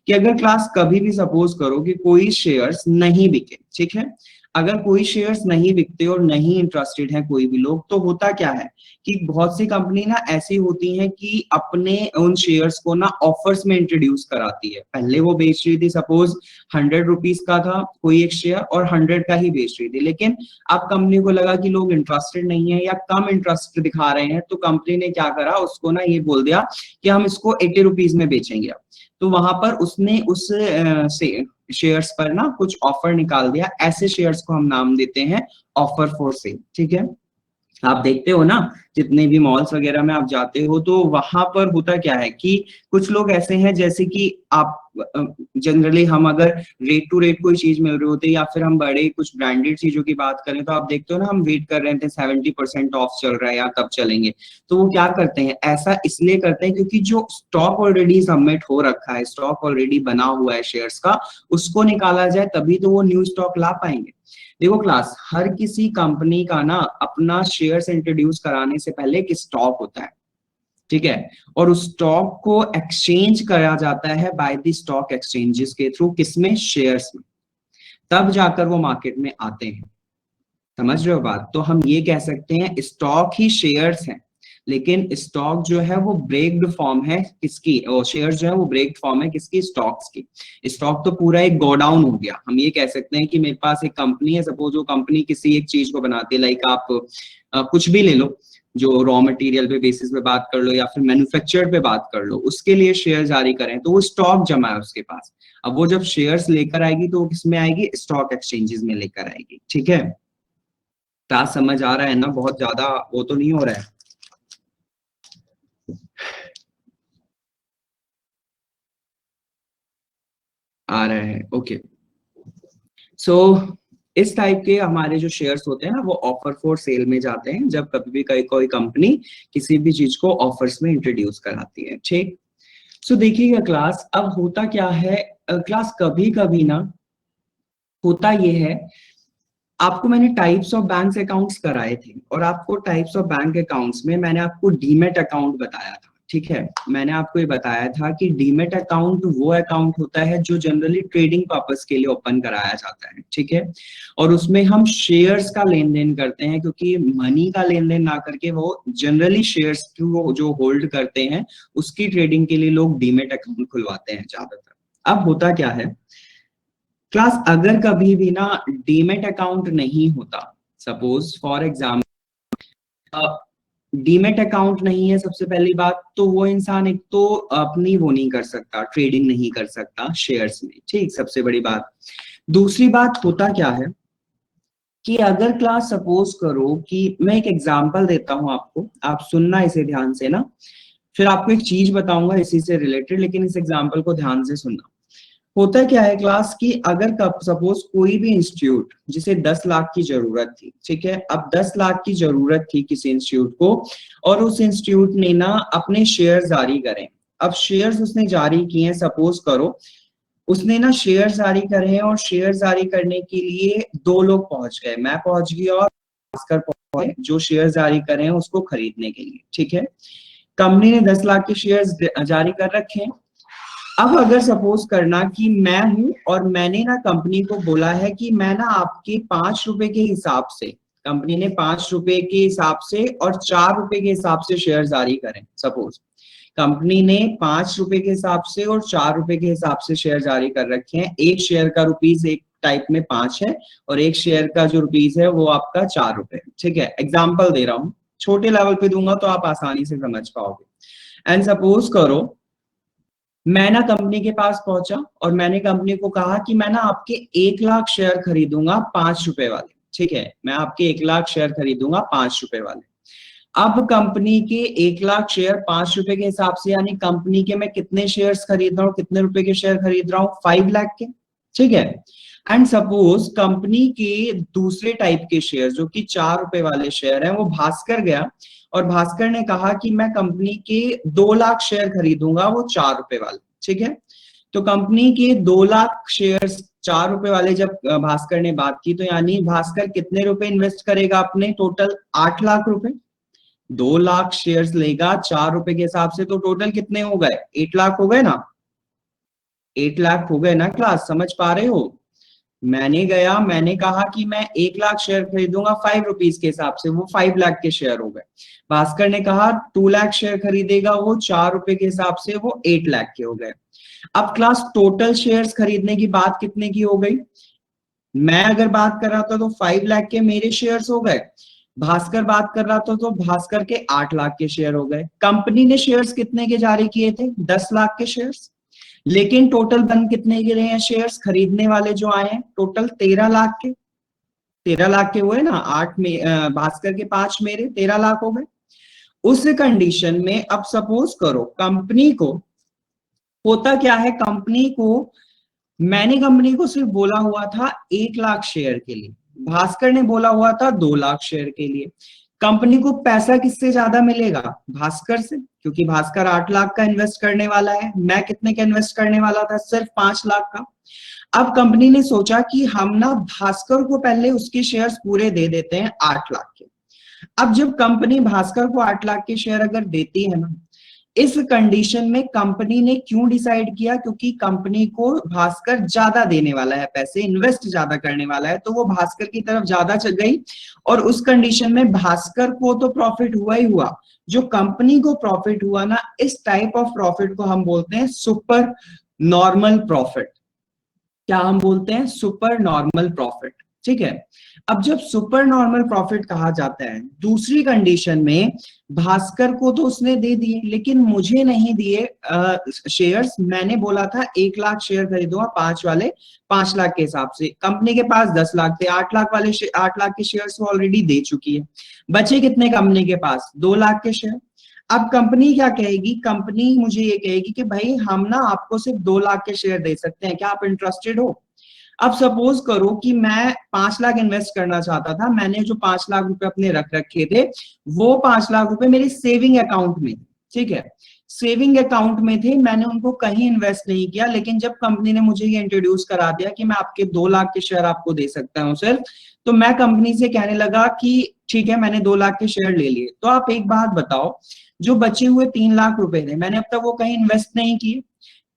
कि अगर क्लास कभी भी सपोज करो कि कोई शेयर्स नहीं बिके, ठीक है, अगर कोई शेयर्स नहीं बिकते और नहीं इंटरेस्टेड है कोई भी लोग, तो होता क्या है कि बहुत सी कंपनी ना ऐसी होती हैं कि अपने उन शेयर्स को ना ऑफर्स में इंट्रोड्यूस कराती है। पहले वो बेच रही थी, सपोज 100 रुपीज का था कोई एक शेयर और 100 का ही बेच रही थी, लेकिन अब कंपनी को लगा कि लोग इंटरेस्टेड नहीं है या कम इंटरेस्ट दिखा रहे हैं, तो कंपनी ने क्या करा, उसको ना ये बोल दिया कि हम इसको 80 रुपीज में बेचेंगे। तो वहां पर उसने उस शेयर्स पर ना कुछ ऑफर निकाल दिया, ऐसे शेयर्स को हम नाम देते हैं ऑफर फॉर सेल, ठीक है। आप देखते हो ना जितने भी मॉल्स वगैरह में आप जाते हो तो वहां पर होता क्या है कि कुछ लोग ऐसे हैं, जैसे कि आप जनरली हम अगर रेट टू रेट कोई चीज मिल रही होती है या फिर हम बड़े कुछ ब्रांडेड चीजों की बात करें तो आप देखते हो ना, हम वेट कर रहे थे 70% ऑफ चल रहा है या कब चलेंगे, तो वो क्या करते हैं, ऐसा इसलिए करते हैं क्योंकि जो स्टॉक ऑलरेडी सबमिट हो रखा है, स्टॉक ऑलरेडी बना हुआ है शेयर्स का, उसको निकाला जाए तभी तो वो न्यू स्टॉक ला पाएंगे। देखो क्लास, हर किसी कंपनी का ना अपना शेयर्स इंट्रोड्यूस कराने से पहले एक स्टॉक होता है, ठीक है, और उस स्टॉक को एक्सचेंज करा जाता है बाय द स्टॉक एक्सचेंजेस के थ्रू, किसमें, शेयर्स में, तब जाकर वो मार्केट में आते हैं। समझ रहे हो बात? तो हम ये कह सकते हैं स्टॉक ही शेयर्स हैं, लेकिन स्टॉक जो है वो ब्रेक्ड फॉर्म है किसकी, और शेयर जो है वो ब्रेक्ड फॉर्म है किसकी, स्टॉक्स की। स्टॉक तो पूरा एक गोडाउन हो गया। हम ये कह सकते हैं कि मेरे पास एक कंपनी है, सपोज वो कंपनी किसी एक चीज को बनाती है, लाइक आप कुछ भी ले लो, जो रॉ मटेरियल पे बेसिस पे बात कर लो या फिर मैन्युफैक्चर पे बात कर लो, उसके लिए शेयर जारी करें तो वो स्टॉक जमा है उसके पास। अब वो जब शेयर्स लेकर आएगी तो वो किसमें आएगी, स्टॉक एक्सचेंजेस में लेकर आएगी, ठीक है। क्लास समझ आ रहा है ना? बहुत ज्यादा वो तो नहीं हो रहा है? आ रहा है, ओके। सो इस टाइप के हमारे जो शेयर्स होते हैं ना वो ऑफर फॉर सेल में जाते हैं, जब कभी भी कोई कंपनी किसी भी चीज को ऑफर्स में इंट्रोड्यूस कराती है, ठीक। सो देखिएगा क्लास, अब होता क्या है क्लास, कभी कभी ना होता ये है, आपको मैंने टाइप्स ऑफ बैंक अकाउंट्स कराए थे और आपको टाइप्स ऑफ बैंक अकाउंट्स में मैंने आपको डीमेट अकाउंट बताया था, ठीक है। मैंने आपको ये बताया था कि डीमेट अकाउंट वो अकाउंट होता है जो जनरली ट्रेडिंग पर्पस के लिए ओपन कराया जाता है, ठीक है, और उसमें हम शेयर्स का लेन देन करते हैं, क्योंकि मनी का लेन देन ना करके वो जनरली शेयर्स को जो होल्ड करते हैं उसकी ट्रेडिंग के लिए लोग डीमेट अकाउंट खुलवाते हैं ज्यादातर। अब होता क्या है क्लास, अगर कभी भी ना डीमेट अकाउंट नहीं होता, suppose for example demat account नहीं है, सबसे पहली बात तो वो इंसान एक तो अपनी वो नहीं कर सकता, ट्रेडिंग नहीं कर सकता शेयर्स में, ठीक, सबसे बड़ी बात। दूसरी बात होता क्या है कि अगर क्लास सपोज करो कि मैं एक एग्जांपल देता हूं आपको, आप सुनना इसे ध्यान से ना, फिर आपको एक चीज बताऊंगा इसी से रिलेटेड, लेकिन इस एग्जांपल को ध्यान से सुनना। होता क्या है क्लास की, अगर सपोज कोई भी इंस्टीट्यूट जिसे 10 लाख की जरूरत थी, ठीक है, अब 10 लाख की जरूरत थी किसी इंस्टीट्यूट को और उस इंस्टीट्यूट ने ना अपने शेयर जारी करें। अब शेयर्स उसने जारी किए, सपोज करो उसने ना शेयर जारी करे हैं और शेयर जारी करने के लिए 2 लोग पहुंच गए, मैं पहुंच गई और भास्कर पहुंच गए जो शेयर जारी करे हैं उसको खरीदने के लिए, ठीक है। कंपनी ने 10 लाख के शेयर जारी कर रखे हैं। अब अगर सपोज करना कि मैं हूं और मैंने ना कंपनी को बोला है कि मैं ना आपके 5 रुपए के हिसाब से, कंपनी ने 5 रुपए के हिसाब से और 4 रुपए के हिसाब से शेयर जारी करें। सपोज कंपनी ने 5 रुपए के हिसाब से और 4 रुपए के हिसाब से शेयर जारी कर रखे हैं। एक शेयर का रुपीज एक टाइप में 5 है और एक शेयर का जो रुपीज है वो आपका 4 रुपए, ठीक है। एग्जाम्पल दे रहा हूं, छोटे लेवल पे दूंगा तो आप आसानी से समझ पाओगे। एंड सपोज करो मैं ना कंपनी के पास पहुंचा और मैंने कंपनी को कहा कि मैं ना आपके 1 लाख शेयर खरीदूंगा 5 रुपए वाले, ठीक है, मैं आपके 1 लाख शेयर खरीदूंगा 5 रुपए वाले। अब कंपनी के 1 लाख शेयर 5 रुपए के हिसाब से, यानी कंपनी के मैं कितने शेयर्स खरीद रहा हूँ, कितने रुपए के शेयर खरीद रहा हूँ, 5 लाख के, ठीक है। एंड सपोज कंपनी के दूसरे टाइप के शेयर जो कि 4 रुपए वाले शेयर हैं, वो भास्कर गया और भास्कर ने कहा कि मैं कंपनी के 2 लाख शेयर खरीदूंगा, वो 4 रुपए वाले, ठीक है। तो कंपनी के 2 लाख शेयर्स 4 रुपए वाले जब भास्कर ने बात की, तो यानी भास्कर कितने रुपए इन्वेस्ट करेगा अपने, टोटल 8 लाख रुपए। 2 लाख शेयर्स लेगा 4 रुपए के हिसाब से, तो टोटल कितने हो गए, 8 लाख हो गए ना, 8 लाख हो गए ना क्लास, समझ पा रहे हो। मैंने कहा कि मैं 1 लाख शेयर खरीदूंगा 5 रुपीज के हिसाब से, वो 5 लाख के शेयर हो गए। भास्कर ने कहा 2 लाख शेयर खरीदेगा, वो 4 रुपए के हिसाब से वो 8 लाख के हो गए। अब क्लास टोटल शेयर्स खरीदने की बात कितने की हो गई, मैं अगर बात कर रहा था तो 5 लाख के मेरे शेयर्स हो गए, भास्कर बात कर रहा था तो भास्कर के 8 लाख के शेयर हो गए। कंपनी ने शेयर्स कितने के जारी किए थे, 10 लाख के शेयर्स, लेकिन टोटल बन कितने के रहे हैं शेयर्स खरीदने वाले जो आए हैं, टोटल 13 लाख के, 13 लाख के हुए ना, 8 में भास्कर के 5 मेरे, 13 लाख हो गए। उस कंडीशन में अब सपोज करो कंपनी को, होता क्या है, मैंने कंपनी को सिर्फ बोला हुआ था 1 लाख शेयर के लिए, भास्कर ने बोला हुआ था 2 लाख शेयर के लिए। कंपनी को पैसा किससे ज्यादा मिलेगा, भास्कर से, क्योंकि भास्कर 8 लाख का इन्वेस्ट करने वाला है, मैं कितने का इन्वेस्ट करने वाला था, सिर्फ 5 लाख का। अब कंपनी ने सोचा कि हम ना भास्कर को पहले उसके शेयर्स पूरे दे देते हैं 8 लाख के। अब जब कंपनी भास्कर को 8 लाख के शेयर अगर देती है ना, इस कंडीशन में कंपनी ने क्यों डिसाइड किया, क्योंकि कंपनी को भास्कर ज्यादा देने वाला है, पैसे इन्वेस्ट ज्यादा करने वाला है, तो वो भास्कर की तरफ ज्यादा चल गई। और उस कंडीशन में भास्कर को तो प्रॉफिट हुआ ही हुआ, जो कंपनी को प्रॉफिट हुआ ना, इस टाइप ऑफ प्रॉफिट को हम बोलते हैं सुपर नॉर्मल प्रॉफिट। क्या हम बोलते हैं, सुपर नॉर्मल प्रॉफिट, ठीक है। अब जब सुपर नॉर्मल प्रॉफिट कहा जाता है, दूसरी कंडीशन में भास्कर को तो उसने दे दिए, लेकिन मुझे नहीं दिए शेयर्स। मैंने बोला था 1 लाख शेयर खरीदूंगा 5 वाले, 5 लाख के हिसाब से। कंपनी के पास 10 लाख थे, 8 लाख वाले 8 लाख के शेयर्स वो ऑलरेडी दे चुकी है। बचे कितने कंपनी के पास, 2 लाख के शेयर। अब कंपनी क्या कहेगी, कंपनी मुझे ये कहेगी कि भाई हम ना आपको सिर्फ 2 लाख के शेयर दे सकते हैं, क्या आप इंटरेस्टेड हो। अब सपोज करो कि मैं 5 लाख इन्वेस्ट करना चाहता था, मैंने जो 5 लाख रुपए अपने रख रखे थे, वो 5 लाख रुपए मेरे सेविंग अकाउंट में, ठीक है, सेविंग अकाउंट में थे, मैंने उनको कहीं इन्वेस्ट नहीं किया। लेकिन जब कंपनी ने मुझे ये इंट्रोड्यूस करा दिया कि मैं आपके 2 लाख के शेयर आपको दे सकता हूँ सिर्फ, तो मैं कंपनी से कहने लगा कि ठीक है, मैंने 2 लाख के शेयर ले लिए। तो आप एक बात बताओ, जो बचे हुए 3 लाख रुपए थे, मैंने अब तक वो कहीं इन्वेस्ट नहीं किए,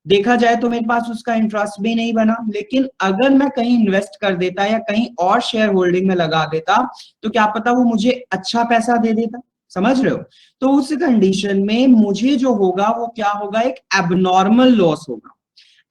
देखा जाए तो मेरे पास उसका इंटरेस्ट भी नहीं बना। लेकिन अगर मैं कहीं इन्वेस्ट कर देता या कहीं और शेयर होल्डिंग में लगा देता, तो क्या पता वो मुझे अच्छा पैसा दे देता, समझ रहे हो। तो उस कंडीशन में मुझे जो होगा वो क्या होगा, एक एबनॉर्मल लॉस होगा।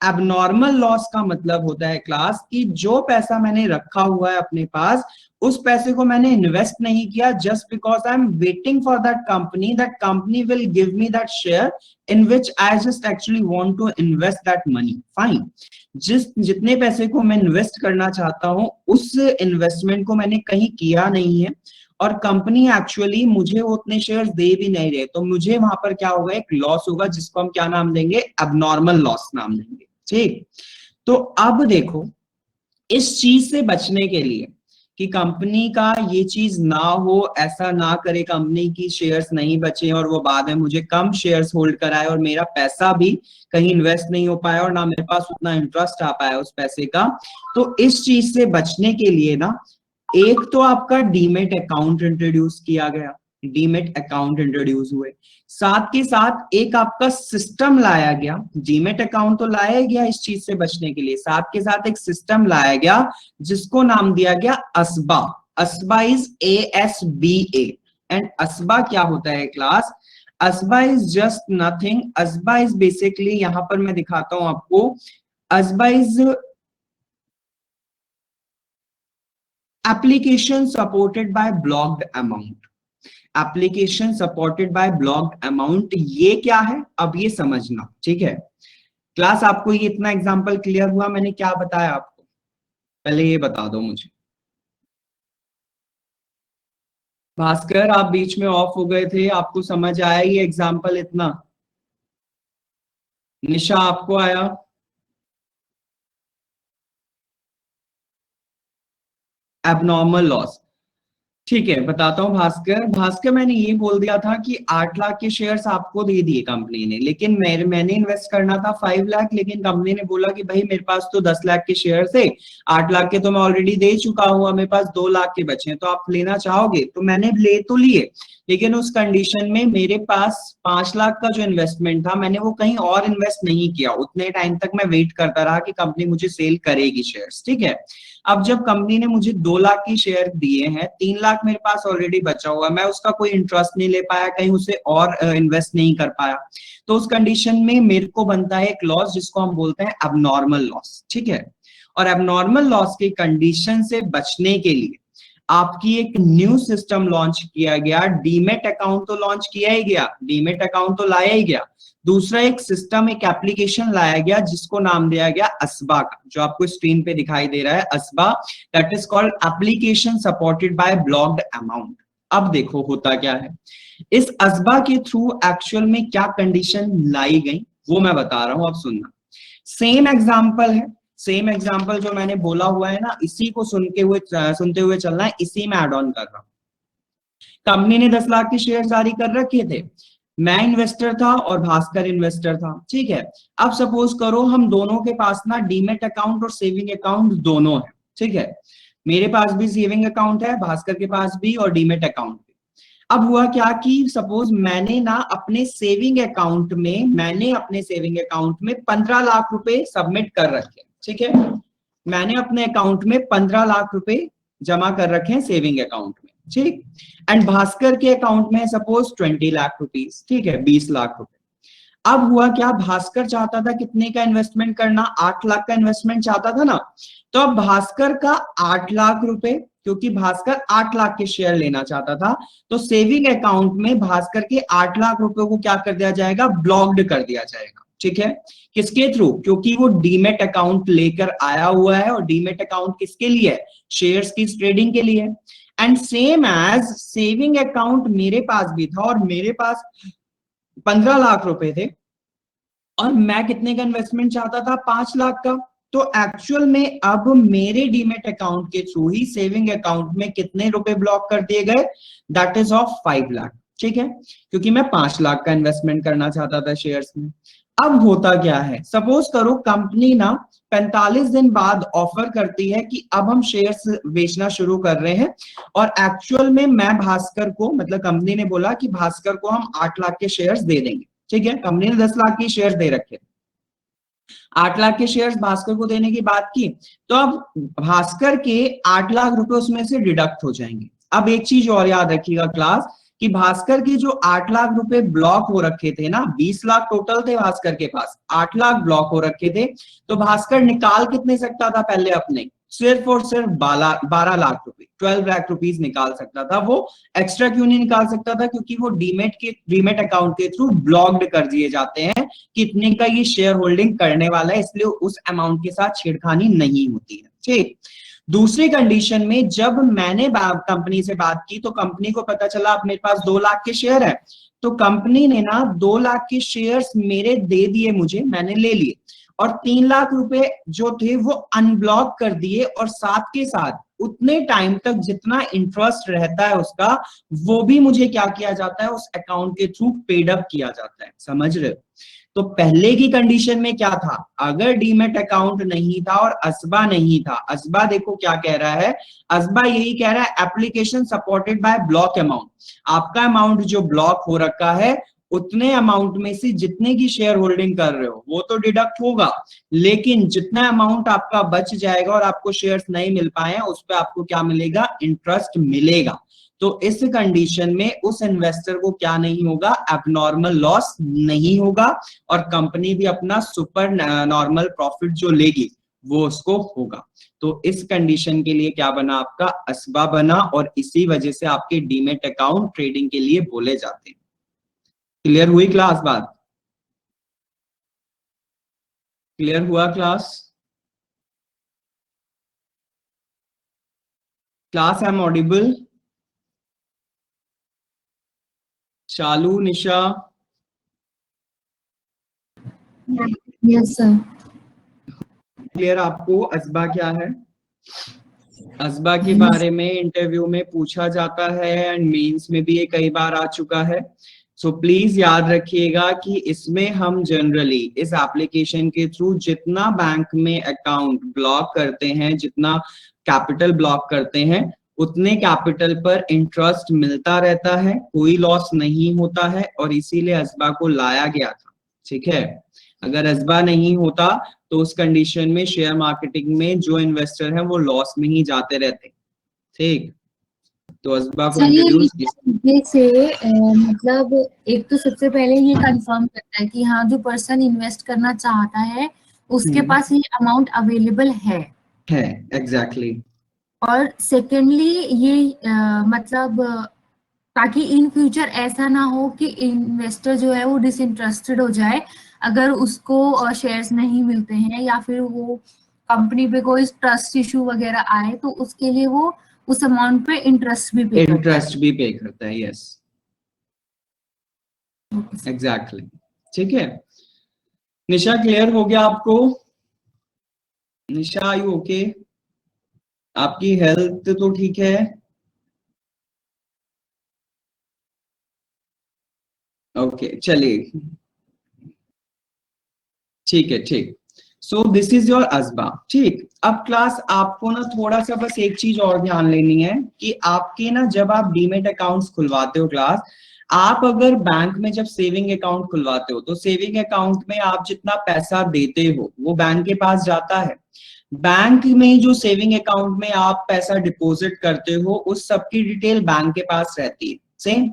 एबनॉर्मल लॉस का मतलब होता है क्लास कि जो पैसा मैंने रखा हुआ है अपने पास, उस पैसे को मैंने इन्वेस्ट नहीं किया, just because I am waiting for that company will give me that share in which I just actually want to invest that money, fine. जितने पैसे को मैं इन्वेस्ट करना चाहता हूं, उस इन्वेस्टमेंट को मैंने कहीं किया नहीं है, और कंपनी एक्चुअली मुझे वो उतने शेयर्स दे भी नहीं रहे, तो मुझे वहां पर क्या होगा, एक लॉस होगा, जिसको हम क्या नाम देंगे, एबनॉर्मल लॉस नाम देंगे, ठीक। तो अब देखो, इस चीज से बचने के लिए कि कंपनी का ये चीज ना हो, ऐसा ना करे कंपनी की शेयर्स नहीं बचे और वो बाद में मुझे कम शेयर्स होल्ड कराए और मेरा पैसा भी कहीं इन्वेस्ट नहीं हो पाया और ना मेरे पास उतना इंटरेस्ट आ पाया उस पैसे का, तो इस चीज से बचने के लिए ना, एक तो आपका डीमेट अकाउंट इंट्रोड्यूस किया गया, डीमेट अकाउंट इंट्रोड्यूस हुए, साथ के साथ एक आपका सिस्टम लाया गया। डीमेट अकाउंट तो लाया गया इस चीज से बचने के लिए, साथ के साथ एक सिस्टम लाया गया जिसको नाम दिया गया ASBA. ASBA is ASBA। And ASBA क्या होता है class, ASBA is just nothing, ASBA is basically, यहां पर मैं दिखाता हूं आपको, ASBA is application supported by blocked amount. Application supported by blocked amount, ये क्या है अब ये समझना, ठीक है क्लास। आपको ये इतना एग्जांपल क्लियर हुआ, मैंने क्या बताया आपको, पहले ये बता दो मुझे। भास्कर आप बीच में ऑफ हो गए थे, आपको समझ आया ये एग्जाम्पल इतना? निशा आपको आया? एबनॉर्मल लॉस, ठीक है बताता हूँ भास्कर। भास्कर मैंने ये बोल दिया था कि 8 लाख के शेयर्स आपको दे दिए कंपनी ने, लेकिन मैंने इन्वेस्ट करना था 5 लाख, लेकिन कंपनी ने बोला कि भाई मेरे पास तो 10 लाख के शेयर्स है, 8 लाख के तो मैं ऑलरेडी दे चुका हूँ, मेरे पास 2 लाख के बचे हैं, तो आप लेना चाहोगे? तो मैंने ले तो लिए, लेकिन उस कंडीशन में मेरे पास 5 लाख का जो इन्वेस्टमेंट था मैंने वो कहीं और इन्वेस्ट नहीं किया, उतने टाइम तक मैं वेट करता रहा कि कंपनी मुझे सेल करेगी शेयर्स, ठीक है। अब जब कंपनी ने मुझे 2 लाख की शेयर दिए हैं, 3 लाख मेरे पास ऑलरेडी बचा हुआ, मैं उसका कोई इंटरेस्ट नहीं ले पाया, कहीं उसे और इन्वेस्ट नहीं कर पाया, तो उस कंडीशन में मेरे को बनता है एक लॉस जिसको हम बोलते हैं एबनॉर्मल लॉस, ठीक है। और एबनॉर्मल लॉस की कंडीशन से बचने के लिए आपकी एक न्यू सिस्टम लॉन्च किया गया, डीमेट अकाउंट तो लॉन्च किया ही गया, डीमेट अकाउंट तो लाया ही गया, दूसरा एक सिस्टम, एक एप्लीकेशन लाया गया जिसको नाम दिया गया असबा का, जो आपको स्क्रीन पे दिखाई दे रहा है ASBA, that is called application supported by blocked amount. अब देखो होता क्या है, इस असबा के थ्रू एक्चुअल में क्या कंडीशन लाई गई वो मैं बता रहा हूं, अब सुनना। सेम एग्जांपल है, सेम एग्जांपल जो मैंने बोला हुआ है ना, इसी को सुनते हुए चलना है, इसी में ऐड ऑन कर रहा हूं। कंपनी ने 10 लाख के शेयर जारी कर रखे थे, मैं इन्वेस्टर था और भास्कर इन्वेस्टर था, ठीक है। अब सपोज करो हम दोनों के पास ना डीमेट अकाउंट और सेविंग अकाउंट दोनों है, ठीक है। मेरे पास भी सेविंग अकाउंट है, भास्कर के पास भी, और डीमेट अकाउंट भी। अब हुआ क्या कि सपोज मैंने ना अपने सेविंग अकाउंट में 15 लाख रुपए सबमिट कर रखे, ठीक है। मैंने अपने अकाउंट में 15 लाख रुपए जमा कर रखे हैं सेविंग अकाउंट में, ठीक। एंड भास्कर के अकाउंट में सपोज 20 लाख रुपीस, ठीक है, 20 लाख रुपए। अब हुआ क्या, भास्कर चाहता था कितने का इन्वेस्टमेंट करना, 8 लाख का इन्वेस्टमेंट चाहता था ना, तो अब भास्कर का 8 लाख रुपए, क्योंकि भास्कर 8 लाख के शेयर लेना चाहता था, तो सेविंग अकाउंट में भास्कर के 8 लाख रुपए को क्या कर दिया जाएगा, ब्लॉक्ड कर दिया जाएगा, ठीक है। किसके थ्रू, क्योंकि वो डीमेट अकाउंट लेकर आया हुआ है, और डीमेट अकाउंट किसके लिए है, शेयर्स की ट्रेडिंग के लिए। And same as saving account मेरे पास भी था, और मेरे पास 15 लाख रुपए थे, और मैं कितने का इन्वेस्टमेंट चाहता था, 5 लाख का। तो एक्चुअल में अब मेरे डीमेट अकाउंट के थ्रू ही सेविंग अकाउंट में कितने रुपए ब्लॉक कर दिए गए, दैट इज ऑफ 5 लाख, ठीक है, क्योंकि मैं 5 लाख का इन्वेस्टमेंट करना चाहता था शेयर्स में। अब होता क्या है, सपोज करो कंपनी ना 45 दिन बाद ऑफर करती है कि अब हम शेयर्स बेचना शुरू कर रहे हैं, और एक्चुअल में मैं भास्कर को, मतलब कंपनी ने बोला कि भास्कर को हम 8 लाख के शेयर्स दे देंगे, ठीक है। कंपनी ने 10 लाख के शेयर्स दे रखे, 8 लाख के शेयर्स भास्कर को देने की बात की, तो अब भास्कर के 8 लाख रुपए उसमें से डिडक्ट हो जाएंगे। अब एक चीज और याद रखिएगा क्लास, कि भास्कर के जो 8 लाख रुपए ब्लॉक हो रखे थे ना, 20 लाख टोटल थे भास्कर के पास, 8 लाख ब्लॉक हो रखे थे, तो भास्कर निकाल कितने सकता था पहले अपने, सिर्फ और सिर्फ 12 लाख रुपए, 12 लाख रुपीज निकाल सकता था वो। एक्स्ट्रा क्यों नहीं निकाल सकता था, क्योंकि वो डीमेट अकाउंट के थ्रू ब्लॉक्ड कर दिए जाते हैं, कितने का ये शेयर होल्डिंग करने वाला है, इसलिए उस अमाउंट के साथ छेड़खानी नहीं होती है, ठीक। दूसरी कंडीशन में जब मैंने कंपनी से बात की, तो कंपनी को पता चला अब मेरे पास 2 लाख के शेयर है, तो कंपनी ने ना 2 लाख के शेयर्स मेरे दे दिए मुझे, मैंने ले लिए, और 3 लाख रुपए जो थे वो अनब्लॉक कर दिए, और साथ के साथ उतने टाइम तक जितना इंटरेस्ट रहता है उसका, वो भी मुझे क्या किया जाता है, उस अकाउंट के थ्रू पेड अप किया जाता है, समझ रहे हो। तो पहले की कंडीशन में क्या था, अगर डीमेट अकाउंट नहीं था और असबा नहीं था, असबा देखो क्या कह रहा है, असबा यही कह रहा है application supported bye block amount, आपका अमाउंट जो ब्लॉक हो रखा है उतने अमाउंट में से जितने की शेयर होल्डिंग कर रहे हो वो तो डिडक्ट होगा, लेकिन जितना अमाउंट आपका बच जाएगा और आपको शेयर्स नहीं मिल पाए उस पर आपको क्या मिलेगा, इंटरेस्ट मिलेगा। तो इस कंडीशन में उस इन्वेस्टर को क्या नहीं होगा, एबनॉर्मल लॉस नहीं होगा, और कंपनी भी अपना सुपर नॉर्मल प्रॉफिट जो लेगी वो उसको होगा। तो इस कंडीशन के लिए क्या बना, आपका असबा बना, और इसी वजह से आपके डीमेट अकाउंट ट्रेडिंग के लिए बोले जाते हैं। क्लियर हुई क्लास बात, क्लियर हुआ class, class I am audible? Shalu, Nisha, yes sir. Clear आपको असबा क्या है? असबा के Yes. बारे में इंटरव्यू में पूछा जाता है एंड मेंस में भी ये कई बार आ चुका है। सो प्लीज याद रखिएगा कि इसमें हम जनरली इस एप्लीकेशन के थ्रू जितना बैंक में अकाउंट ब्लॉक करते हैं, जितना कैपिटल ब्लॉक करते हैं, उतने कैपिटल पर इंटरेस्ट मिलता रहता है, कोई लॉस नहीं होता है, और इसीलिए असबा को लाया गया था। ठीक है, अगर असबा नहीं होता तो उस कंडीशन में शेयर मार्केटिंग में जो इन्वेस्टर है वो लॉस में ही जाते रहते। ठीक, तो असबा को सर ये इंट्रोड्यूस तरीके से मतलब एक तो सबसे पहले ये कंफर्म करता है कि हाँ जो पर्सन इन्वेस्ट करना चाहता है उसके पास ये अमाउंट अवेलेबल है। एग्जैक्टली। और सेकेंडली ये मतलब ताकि इन फ्यूचर ऐसा ना हो कि इन्वेस्टर जो है वो डिसइंटरेस्टेड हो जाए अगर उसको शेयर्स नहीं मिलते हैं, या फिर वो कंपनी पे कोई ट्रस्ट इशू वगैरह आए तो उसके लिए वो उस अमाउंट पे इंटरेस्ट भी पे करता है। Yes, exactly. ठीक है, निशा क्लियर हो गया आपको? Nisha you okay? आपकी हेल्थ तो ठीक है? ओके, चलिए, ठीक है, ठीक। So this is your ASBA. ठीक, अब क्लास आपको ना थोड़ा सा बस एक चीज और ध्यान लेनी है कि आपके ना जब आप डीमेट अकाउंट्स खुलवाते हो क्लास, आप अगर बैंक में जब सेविंग अकाउंट खुलवाते हो तो सेविंग अकाउंट में आप जितना पैसा देते हो वो बैंक के पास जाता है। बैंक में जो सेविंग अकाउंट में आप पैसा डिपॉजिट करते हो उस सबकी डिटेल बैंक के पास रहती है। सेम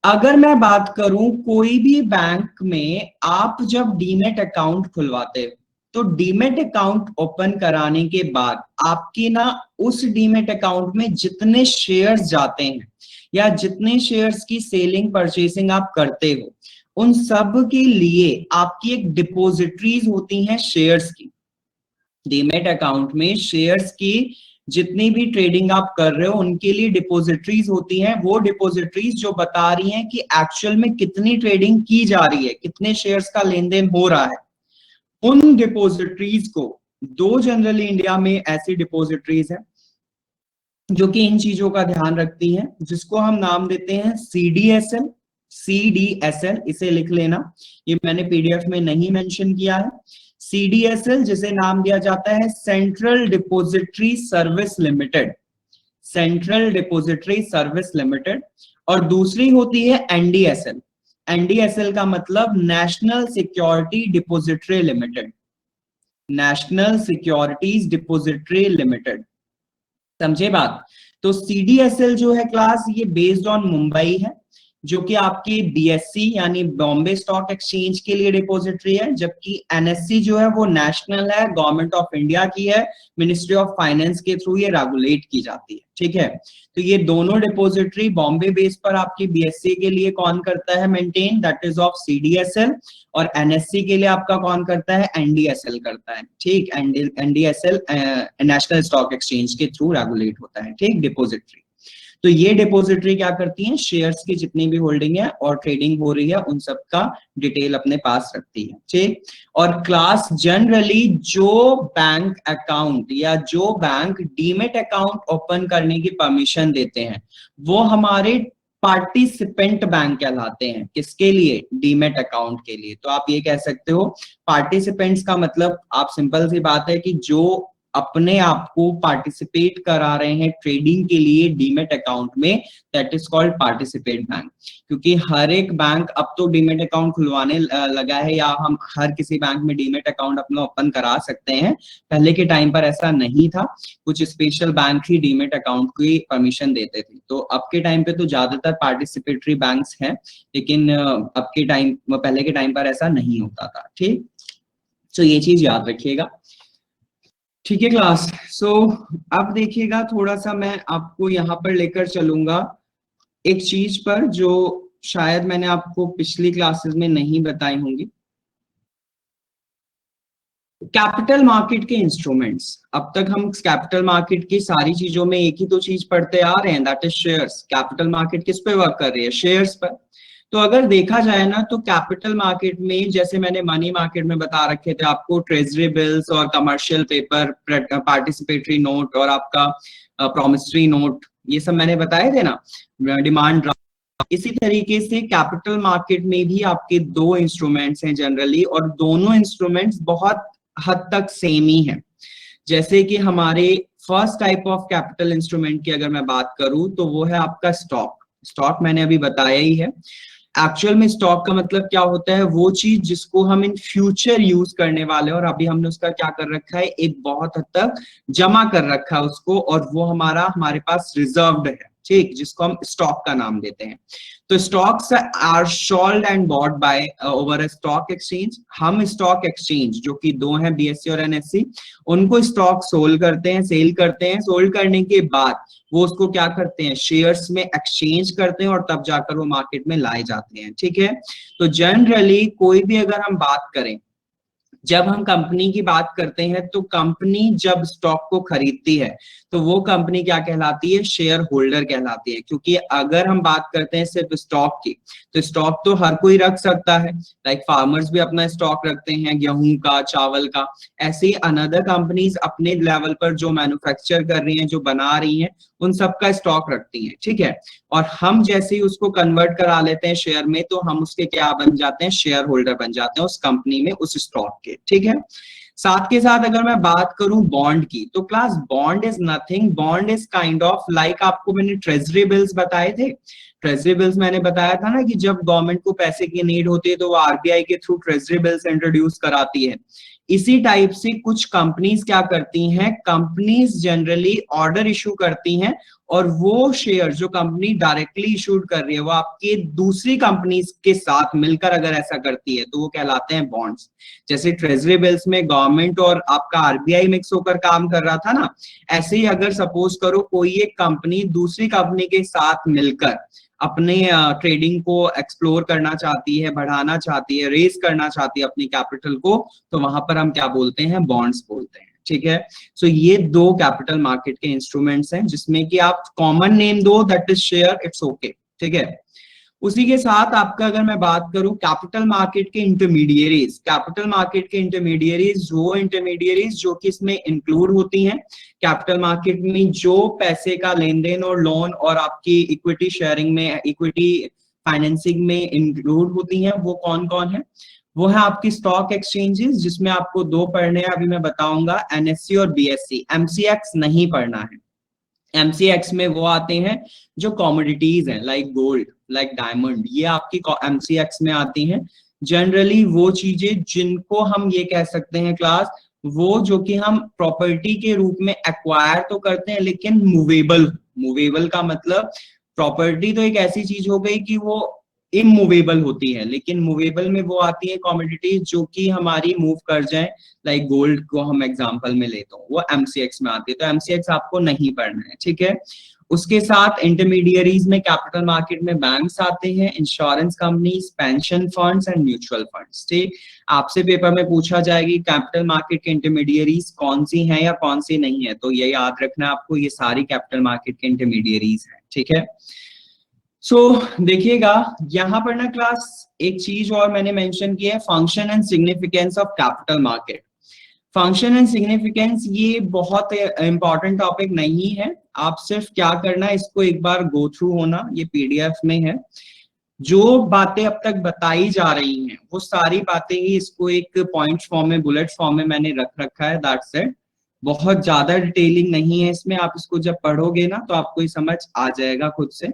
अगर मैं बात करूं कोई भी बैंक में आप जब डीमेट अकाउंट खुलवाते हो तो डीमेट अकाउंट ओपन कराने के बाद आपके ना उस डीमेट अकाउंट में जितने शेयर्स जाते हैं या जितने शेयर्स की सेलिंग परचेसिंग आप करते हो उन सब के लिए आपकी एक डिपोजिटरीज होती हैं शेयर्स की। डीमेट अकाउंट में शेयर्स की जितनी भी ट्रेडिंग आप कर रहे हो उनके लिए डिपोजिटरीज होती हैं। वो डिपोजिटरीज जो बता रही हैं कि एक्चुअल में कितनी ट्रेडिंग की जा रही है, कितने शेयर्स का लेन देन हो रहा है। उन डिपोजिटरीज को दो जनरली इंडिया में ऐसी डिपोजिटरीज है जो कि इन चीजों का ध्यान रखती हैं, जिसको हम नाम देते हैं सीडीएसएल। सीडीएसएल इसे लिख लेना, ये मैंने पीडीएफ में नहीं मेंशन किया है। सीडीएसएल जिसे नाम दिया जाता है central depository service limited, central depository service limited. और दूसरी होती है एनडीएसएल। एनडीएसएल का मतलब national security depository limited, national securities depository limited. समझे बात? तो सीडीएसएल जो है क्लास ये बेस्ड ऑन मुंबई है, जो कि आपकी बीएससी यानी बॉम्बे स्टॉक एक्सचेंज के लिए डिपॉजिटरी है, जबकि एनएससी जो है वो नेशनल है, गवर्नमेंट ऑफ इंडिया की है, मिनिस्ट्री ऑफ फाइनेंस के थ्रू ये रेगुलेट की जाती है। ठीक है, तो ये दोनों डिपॉजिटरी बॉम्बे बेस पर आपकी बीएससी के लिए कौन करता है maintain, that is of CDSL, और एनएससी के लिए आपका कौन करता है, एनडीएसएल करता है। ठीक, एनडीएसएल नेशनल स्टॉक एक्सचेंज के थ्रू रेगुलेट होता है। ठीक, डिपॉजिटरी। तो ये डिपॉजिटरी क्या करती है, शेयर्स की जितनी भी होल्डिंग है और ट्रेडिंग हो रही है उन सब का डिटेल अपने पास रखती है। ठीक, और क्लास जनरली जो बैंक अकाउंट या जो बैंक डीमेट अकाउंट ओपन करने की परमिशन देते हैं वो हमारे पार्टिसिपेंट बैंक कहलाते हैं। किसके लिए, डीमेट अकाउंट के लिए। तो आप ये कह सकते हो पार्टिसिपेंट्स का मतलब, आप सिंपल सी बात है कि जो अपने आप को पार्टिसिपेट करा रहे हैं ट्रेडिंग के लिए डीमेट अकाउंट में, that is called participate bank. क्योंकि हर एक बैंक अब तो डीमेट अकाउंट खुलवाने लगा है, या हम हर किसी बैंक में डीमेट अकाउंट अपना ओपन करा सकते हैं। पहले के टाइम पर ऐसा नहीं था, कुछ स्पेशल बैंक ही डीमेट अकाउंट की परमिशन देते थे। तो अब के टाइम पे तो ज्यादातर पार्टिसिपेटरी बैंक्स हैं, लेकिन अब के टाइम, पहले के टाइम पर ऐसा नहीं होता था। ठीक, तो ये चीज याद रखिएगा। ठीक है क्लास। सो अब देखिएगा थोड़ा सा मैं आपको यहाँ पर लेकर चलूंगा एक चीज पर जो शायद मैंने आपको पिछली क्लासेस में नहीं बताई होंगी। कैपिटल मार्केट के इंस्ट्रूमेंट्स, अब तक हम कैपिटल मार्केट की सारी चीजों में एक ही तो चीज पढ़ते आ रहे हैं, that is shares. Capital market किस पे वर्क कर रही है? शेयर्स पर। तो अगर देखा जाए ना तो कैपिटल मार्केट में, जैसे मैंने मनी मार्केट में बता रखे थे आपको, ट्रेजरी बिल्स और कमर्शियल पेपर, पार्टिसिपेटरी नोट और आपका प्रोमिसरी नोट, ये सब मैंने बताए थे ना, डिमांड ड्राफ्ट। इसी तरीके से कैपिटल मार्केट में भी आपके दो इंस्ट्रूमेंट्स हैं जनरली, और दोनों इंस्ट्रूमेंट्स बहुत हद तक सेम ही है। जैसे कि हमारे first type of capital instrument की अगर मैं बात करूं तो वो है आपका स्टॉक। स्टॉक मैंने अभी बताया ही है। एक्चुअल में स्टॉक का मतलब क्या होता है? वो चीज जिसको हम इन फ्यूचर यूज करने वाले हैं, और अभी हमने उसका क्या कर रखा है, एक बहुत हद तक जमा कर रखा है उसको, और वो हमारे पास रिजर्व्ड है, ठीक, जिसको हम स्टॉक का नाम देते हैं। तो stocks are sold and bought by over a stock exchange. हम स्टॉक एक्सचेंज जो कि दो हैं, बीएसई और एनएससी, उनको स्टॉक सोल्ड करते हैं, सेल करते हैं। सोल्ड करने के बाद वो उसको क्या करते हैं, शेयर्स में एक्सचेंज करते हैं, और तब जाकर वो मार्केट में लाए जाते हैं, ठीक है। तो जनरली कोई भी अगर हम बात करें, जब हम कंपनी की बात करते हैं तो कंपनी जब स्टॉक को खरीदती है तो वो कंपनी क्या कहलाती है? शेयर होल्डर कहलाती है। क्योंकि अगर हम बात करते हैं सिर्फ स्टॉक की, तो स्टॉक तो हर कोई रख सकता है, लाइक फार्मर्स भी अपना स्टॉक रखते हैं, गेहूं का, चावल का। ऐसे ही अनदर कंपनीज अपने लेवल पर जो मैन्युफैक्चर कर रही हैं, जो बना रही हैं, उन सबका स्टॉक रखती हैं, ठीक है। और हम जैसे ही उसको कन्वर्ट करा लेते हैं शेयर में, तो हम उसके क्या बन जाते हैं? शेयर होल्डर बन जाते हैं उस कंपनी में, उस स्टॉक के, ठीक है। साथ के साथ अगर मैं बात करूं बॉन्ड की, तो class bond is nothing, bond is kind of like, आपको मैंने ट्रेजरी बिल्स बताए थे। ट्रेजरी बिल्स मैंने बताया था ना कि जब गवर्नमेंट को पैसे की नीड होती है तो वो आरबीआई के थ्रू ट्रेजरी बिल्स इंट्रोड्यूस कराती है। इसी टाइप से कुछ कंपनीज क्या करती हैं, कंपनीज जनरली ऑर्डर इशू करती हैं, और वो शेयर जो कंपनी डायरेक्टली इशूड कर रही है, वो आपके दूसरी कंपनीज के साथ मिलकर अगर ऐसा करती है तो वो कहलाते हैं बॉन्ड्स। जैसे ट्रेजरी बिल्स में गवर्नमेंट और आपका आरबीआई मिक्स होकर काम कर रहा था ना, ऐसे ही अगर सपोज करो कोई एक कंपनी दूसरी कंपनी के साथ मिलकर अपने ट्रेडिंग को एक्सप्लोर करना चाहती है, बढ़ाना चाहती है, रेज करना चाहती है अपनी कैपिटल को, तो वहां पर हम क्या बोलते हैं? बॉन्ड्स बोलते हैं, ठीक है। सो ये दो कैपिटल मार्केट के इंस्ट्रूमेंट्स हैं, जिसमें कि आप कॉमन नेम दो, that is share, it's okay, ठीक है। उसी के साथ आपका अगर मैं बात करूं कैपिटल मार्केट के इंटरमीडिएरीज, कैपिटल मार्केट के इंटरमीडिएरीज वो इंटरमीडिएरीज जो कि इसमें इंक्लूड होती हैं कैपिटल मार्केट में, जो पैसे का लेन देन और लोन और आपकी इक्विटी शेयरिंग में, इक्विटी फाइनेंसिंग में इंक्लूड होती हैं। वो कौन कौन है? वो है आपकी स्टॉक एक्सचेंजेस, जिसमें आपको दो पढ़ने हैं, अभी मैं बताऊंगा, एनएससी और बीएससी। एमसीएक्स नहीं पढ़ना है। एमसीएक्स में वो आते हैं जो कॉमोडिटीज हैं, लाइक गोल्ड, लाइक डायमंड, ये आपकी एमसीएक्स में आती हैं। जनरली वो चीजें जिनको हम ये कह सकते हैं क्लास, वो जो कि हम प्रॉपर्टी के रूप में एक्वायर तो करते हैं, लेकिन मूवेबल, मूवेबल का मतलब प्रॉपर्टी तो एक ऐसी चीज हो गई कि वो इमूवेबल होती है, लेकिन मूवेबल में वो आती है कॉमोडिटीज जो कि हमारी मूव कर जाए, लाइक गोल्ड को हम एग्जांपल में लेते हो, वो एमसीएक्स में आती है। तो एमसीएक्स आपको नहीं पढ़ना है, ठीक है। उसके साथ इंटरमीडियरीज में कैपिटल मार्केट में बैंक्स आते हैं, insurance companies, pension funds and mutual funds, ठीक। आपसे पेपर में पूछा जाएगी कैपिटल मार्केट के इंटरमीडियरीज कौन सी हैं या कौन सी नहीं है, तो ये याद रखना है आपको, ये सारी कैपिटल मार्केट के इंटरमीडियरीज हैं, ठीक है। देखिएगा यहाँ पर ना क्लास, एक चीज और मैंने मेंशन की है, function and significance of capital market. Function and significance ये बहुत इंपॉर्टेंट टॉपिक नहीं है, आप सिर्फ क्या करना है, इसको एक बार गो थ्रू होना, ये पीडीएफ में है। जो बातें अब तक बताई जा रही हैं वो सारी बातें ही इसको एक पॉइंट फॉर्म में, बुलेट फॉर्म में मैंने रख रखा है, दैट्स इट। बहुत ज्यादा डिटेलिंग नहीं है इसमें, आप इसको जब पढ़ोगे ना तो आपको ये समझ आ जाएगा खुद से।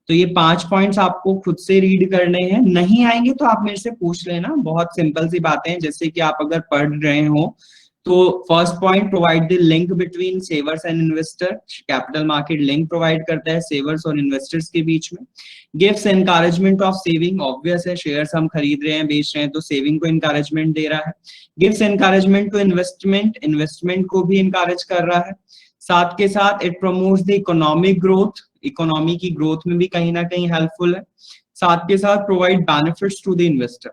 तो ये 5 पॉइंट्स आपको खुद से रीड करने हैं, नहीं आएंगे तो आप मेरे से पूछ लेना, बहुत सिंपल सी बातें हैं। जैसे कि आप अगर पढ़ रहे हो तो first point, provide the link between सेवर्स and investor. Capital market link provide करता है सेवर्स और इन्वेस्टर्स के बीच में। Gives encouragement of saving, obvious है, शेयर्स हम खरीद रहे हैं, बेच रहे हैं, तो सेविंग को इनकरेजमेंट दे रहा है। Gives encouragement to investment, investment को भी इनकरेज कर रहा है। साथ के साथ it promotes the economic growth, economy की ग्रोथ में भी कहीं ना कहीं हेल्पफुल है। साथ के साथ provide benefits to the investor,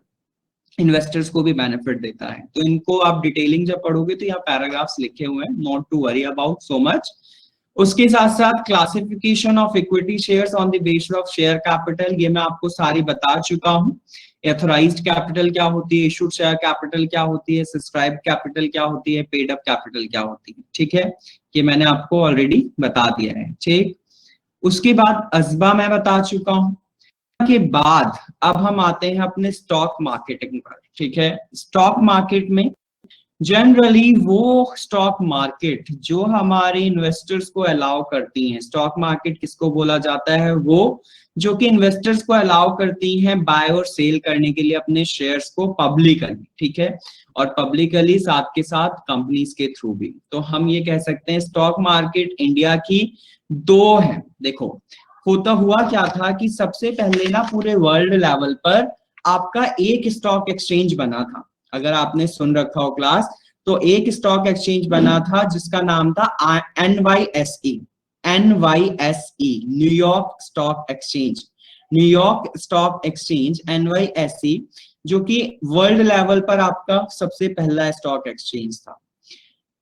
investors को भी बेनिफिट देता है। तो इनको आप डिटेलिंग जब पढ़ोगे तो यहाँ पैराग्राफ्स लिखे हुए हैं, not to worry about so much. उसके साथ साथ classification of equity shares on the basis of share capital, ये मैं आपको सारी बता चुका हूँ। एथोराइज्ड कैपिटल क्या होती है, इशूड शेयर कैपिटल क्या होती है, सब्सक्राइब कैपिटल क्या होती है, पेड अप कैपिटल क्या होती है, ठीक है, ये मैंने आपको ऑलरेडी बता दिया है, ठीक। उसके बाद अजबा मैं बता चुका हूँ। के बाद अब हम आते हैं अपने स्टॉक मार्केटिंग पर, ठीक है। स्टॉक मार्केट में जनरली वो स्टॉक मार्केट जो हमारे इन्वेस्टर्स को अलाउ करती हैं, स्टॉक मार्केट किसको बोला जाता है, वो जो कि इन्वेस्टर्स को अलाउ करती हैं बाय और सेल करने के लिए अपने शेयर्स को पब्लिकली, ठीक है, और पब्लिकली साथ के साथ कंपनीज के थ्रू भी। तो हम ये कह सकते हैं स्टॉक मार्केट इंडिया की दो है। देखो होता हुआ क्या था कि सबसे पहले ना पूरे वर्ल्ड लेवल पर आपका एक स्टॉक एक्सचेंज बना था, अगर आपने सुन रखा हो क्लास, तो एक स्टॉक एक्सचेंज बना था जिसका नाम था NYSE, New York stock exchange, New York stock exchange NYSE, जो कि वर्ल्ड लेवल पर आपका सबसे पहला स्टॉक एक्सचेंज था।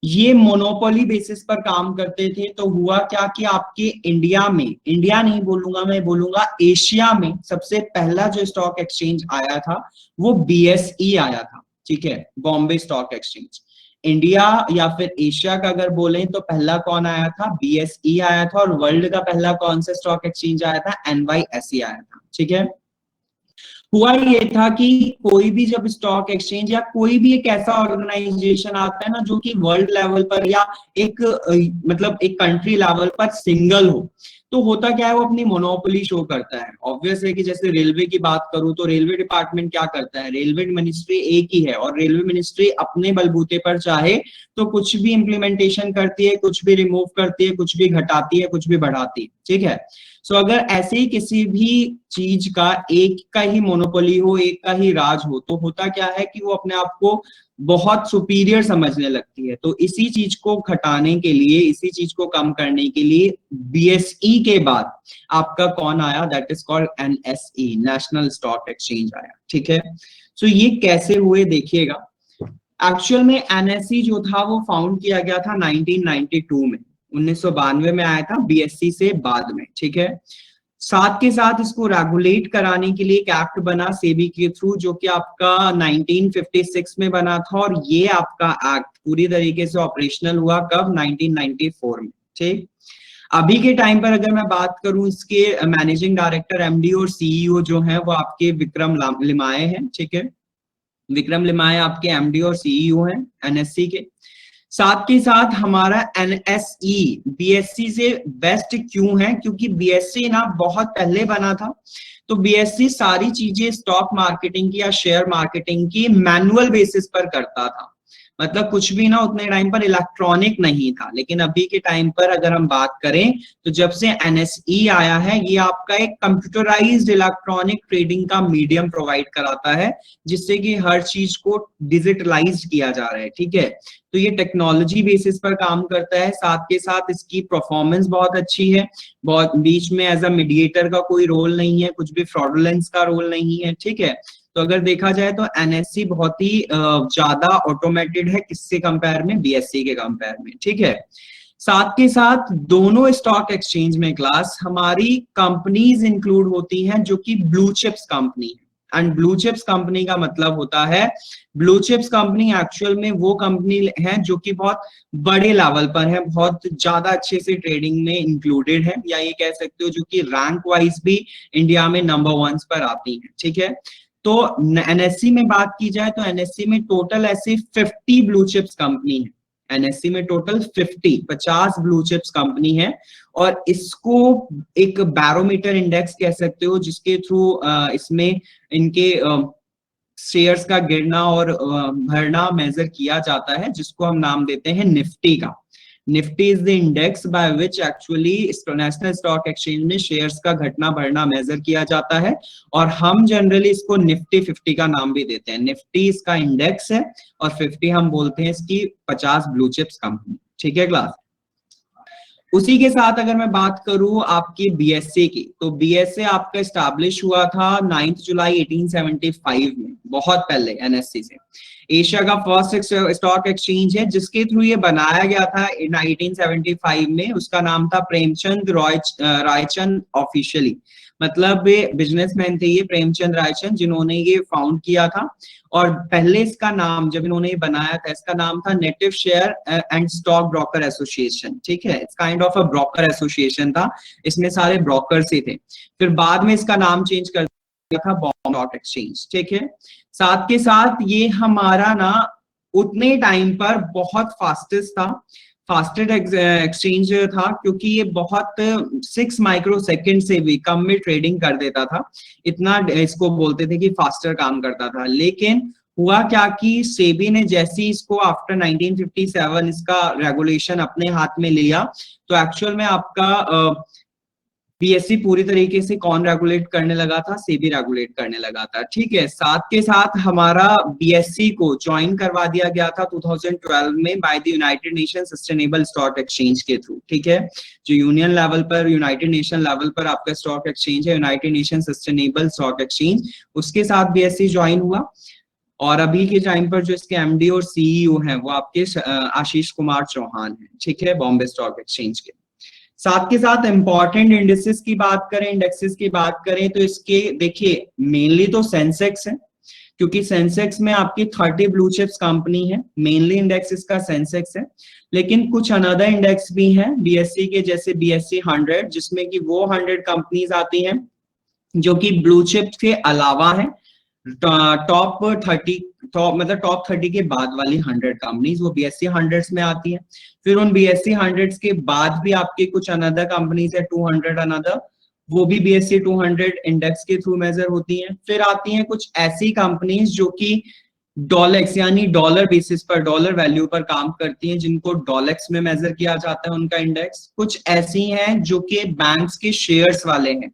ये मोनोपोली बेसिस पर काम करते थे। तो हुआ क्या कि आपके इंडिया में, इंडिया नहीं बोलूंगा मैं, बोलूंगा एशिया में सबसे पहला जो स्टॉक एक्सचेंज आया था वो BSE आया था, ठीक है, बॉम्बे स्टॉक एक्सचेंज। इंडिया या फिर एशिया का अगर बोलें तो पहला कौन आया था, BSE आया था, और वर्ल्ड का पहला कौन सा स्टॉक एक्सचेंज आया था, NYSE आया था, ठीक है। हुआ ये था कि कोई भी जब स्टॉक एक्सचेंज या कोई भी एक ऐसा ऑर्गेनाइजेशन आता है ना जो कि वर्ल्ड लेवल पर या एक मतलब एक कंट्री लेवल पर सिंगल हो, तो होता क्या है, वो अपनी मोनोपोली शो करता है। ऑब्वियस है कि जैसे रेलवे की बात करूं तो रेलवे डिपार्टमेंट क्या करता है, रेलवे मिनिस्ट्री एक ही है, और रेलवे मिनिस्ट्री अपने बलबूते पर चाहे तो कुछ भी इम्प्लीमेंटेशन करती है, कुछ भी रिमूव करती है, कुछ भी घटाती है, कुछ भी बढ़ाती है, ठीक है। सो अगर ऐसे ही किसी भी चीज का एक का ही मोनोपोली हो, एक का ही राज हो, तो होता क्या है कि वो अपने आप को बहुत सुपीरियर समझने लगती है। तो इसी चीज को घटाने के लिए, इसी चीज को कम करने के लिए BSE के बाद आपका कौन आया, that is called NSE, national stock exchange आया, ठीक है। सो ये कैसे हुए देखिएगा। एक्चुअल में NSE जो था वो फाउंड किया गया था 1992 में, 1992 में आया था, BSE से बाद में, ठीक है। साथ के साथ इसको रेगुलेट कराने के लिए एक एक्ट बना सेबी के थ्रू, जो कि आपका 1956 में बना था, और ये आपका एक्ट पूरी तरीके से ऑपरेशनल हुआ कब, 1994 में, ठीक। अभी के टाइम पर अगर मैं बात करूं, इसके मैनेजिंग डायरेक्टर, MD और CEO जो है वो आपके विक्रम लिमाये हैं, ठीक है। विक्रम लिमाये आपके MD और CEO हैं NSE के। साथ के साथ हमारा NSE BSE से बेस्ट क्यों है, क्योंकि BSE ना बहुत पहले बना था, तो BSE सारी चीजें स्टॉक मार्केटिंग की या शेयर मार्केटिंग की मैनुअल बेसिस पर करता था, मतलब कुछ भी ना उतने टाइम पर इलेक्ट्रॉनिक नहीं था। लेकिन अभी के टाइम पर अगर हम बात करें तो जब से NSE आया है, ये आपका एक कंप्यूटराइज्ड इलेक्ट्रॉनिक ट्रेडिंग का मीडियम प्रोवाइड कराता है, जिससे कि हर चीज को डिजिटलाइज किया जा रहा है, ठीक है। तो ये टेक्नोलॉजी बेसिस पर काम करता है, साथ के साथ इसकी परफॉर्मेंस बहुत अच्छी है, बहुत बीच में एज अ मीडिएटर का कोई रोल नहीं है, कुछ भी फ्रॉडुलेंस का रोल नहीं है, ठीक है। तो अगर देखा जाए तो NSE बहुत ही ज्यादा ऑटोमेटेड है, किससे कंपेयर में, BSE के कंपेयर में, ठीक है। साथ के साथ दोनों स्टॉक एक्सचेंज में क्लास हमारी कंपनीज इंक्लूड होती हैं जो कि ब्लू चिप्स कंपनी है। एंड ब्लू चिप्स कंपनी का मतलब होता है, ब्लू चिप्स कंपनी एक्चुअल में वो कंपनी है जो कि बहुत बड़े लेवल पर है, बहुत ज्यादा अच्छे से ट्रेडिंग में इंक्लूडेड है, या ये कह सकते हो जो कि रैंक वाइज भी इंडिया में नंबर 1 पर आती है, ठीक है। तो NSE में बात की जाए तो NSE में टोटल ऐसे 50 ब्लू चिप्स कंपनी है, NSE में टोटल 50 ब्लू चिप्स कंपनी है, और इसको एक बैरोमीटर इंडेक्स कह सकते हो, जिसके थ्रू इसमें इनके शेयर्स का गिरना और भरना मेजर किया जाता है, जिसको हम नाम देते हैं निफ्टी का। Nifty is the index by which actually national stock exchange में शेयर्स का घटना बढ़ना मेजर किया जाता है, और हम जनरली इसको निफ्टी 50 का नाम भी देते हैं। निफ्टी इसका इंडेक्स है और 50 हम बोलते हैं इसकी 50 ब्लू चिप्स कंपनी, ठीक है क्लास। उसी के साथ अगर मैं बात करूं आपकी बीएसए की, तो बीएसए आपका स्टैब्लिश हुआ था 9 जुलाई 1875 में, बहुत पहले एनएससी से। एशिया का फर्स्ट स्टॉक एक्सचेंज है जिसके थ्रू ये बनाया गया था 1875 में। उसका नाम था प्रेमचंद रायचंद ऑफिशियली, मतलब बिजनेसमैन थे ये प्रेमचंद रायचंद, जिन्होंने ये फाउंड किया था। और पहले इसका नाम जब इन्होंने ये बनाया था, इसका नाम था native share and stock broker association, ठीक है। It's kind of a broker association था, इसमें सारे ब्रोकर्स ही थे। फिर बाद में इसका नाम चेंज कर दिया था बॉम्बे स्टॉक एक्सचेंज, ठीक है। साथ के साथ ये हमारा ना उतने टाइम पर बहुत फास्टेस्ट एक्सचेंज था, क्योंकि ये बहुत 6 माइक्रो सेकेंड से भी कम में ट्रेडिंग कर देता था। इतना इसको बोलते थे कि फास्टर काम करता था। लेकिन हुआ क्या कि सेबी ने जैसे इसको आफ्टर 1957 इसका रेगुलेशन अपने हाथ में लिया, तो एक्चुअल में आपका बीएससी पूरी तरीके से कौन रेगुलेट करने लगा था? सेबी रेगुलेट करने लगा था, ठीक है। साथ के साथ हमारा बीएससी को ज्वाइन करवा दिया गया था 2012 में by the United nation sustainable stock exchange के थ्रू, ठीक है। जो यूनियन लेवल पर, यूनाइटेड नेशन लेवल पर आपका स्टॉक एक्सचेंज है, United nation sustainable stock exchange, उसके साथ बीएससी ज्वाइन हुआ। और अभी के टाइम पर जो इसके एमडी और सीईओ हैं वो आपके आशीष कुमार चौहान हैं, ठीक है, बॉम्बे स्टॉक एक्सचेंज के। साथ के साथ इंपॉर्टेंट इंडेक्सेस की बात करें तो इसके देखिए मेनली तो सेंसेक्स है, क्योंकि सेंसेक्स में आपकी 30 ब्लू चिप्स कंपनी है, मेनली इंडेक्स इसका सेंसेक्स है। लेकिन कुछ अनदर इंडेक्स भी हैं बीएससी के, जैसे बीएससी 100, जिसमें कि वो 100 कंपनीज आती हैं जो कि ब्लू चिप्स के अलावा है। टॉप 30 के बाद वाली 100 कंपनीज वो बीएससी 100 में आती है। फिर उन बीएससी 100 के बाद भी आपके कुछ अनदर कंपनीज है 200 अनदर, वो भी बीएससी 200 इंडेक्स के थ्रू मेजर होती हैं। फिर आती हैं कुछ ऐसी कंपनीज जो कि डॉलेक्स यानी डॉलर बेसिस पर, डॉलर वैल्यू पर काम करती हैं, जिनको डॉलेक्स में मेजर किया जाता है उनका इंडेक्स। कुछ ऐसी हैं जो कि बैंक्स के शेयर्स वाले हैं,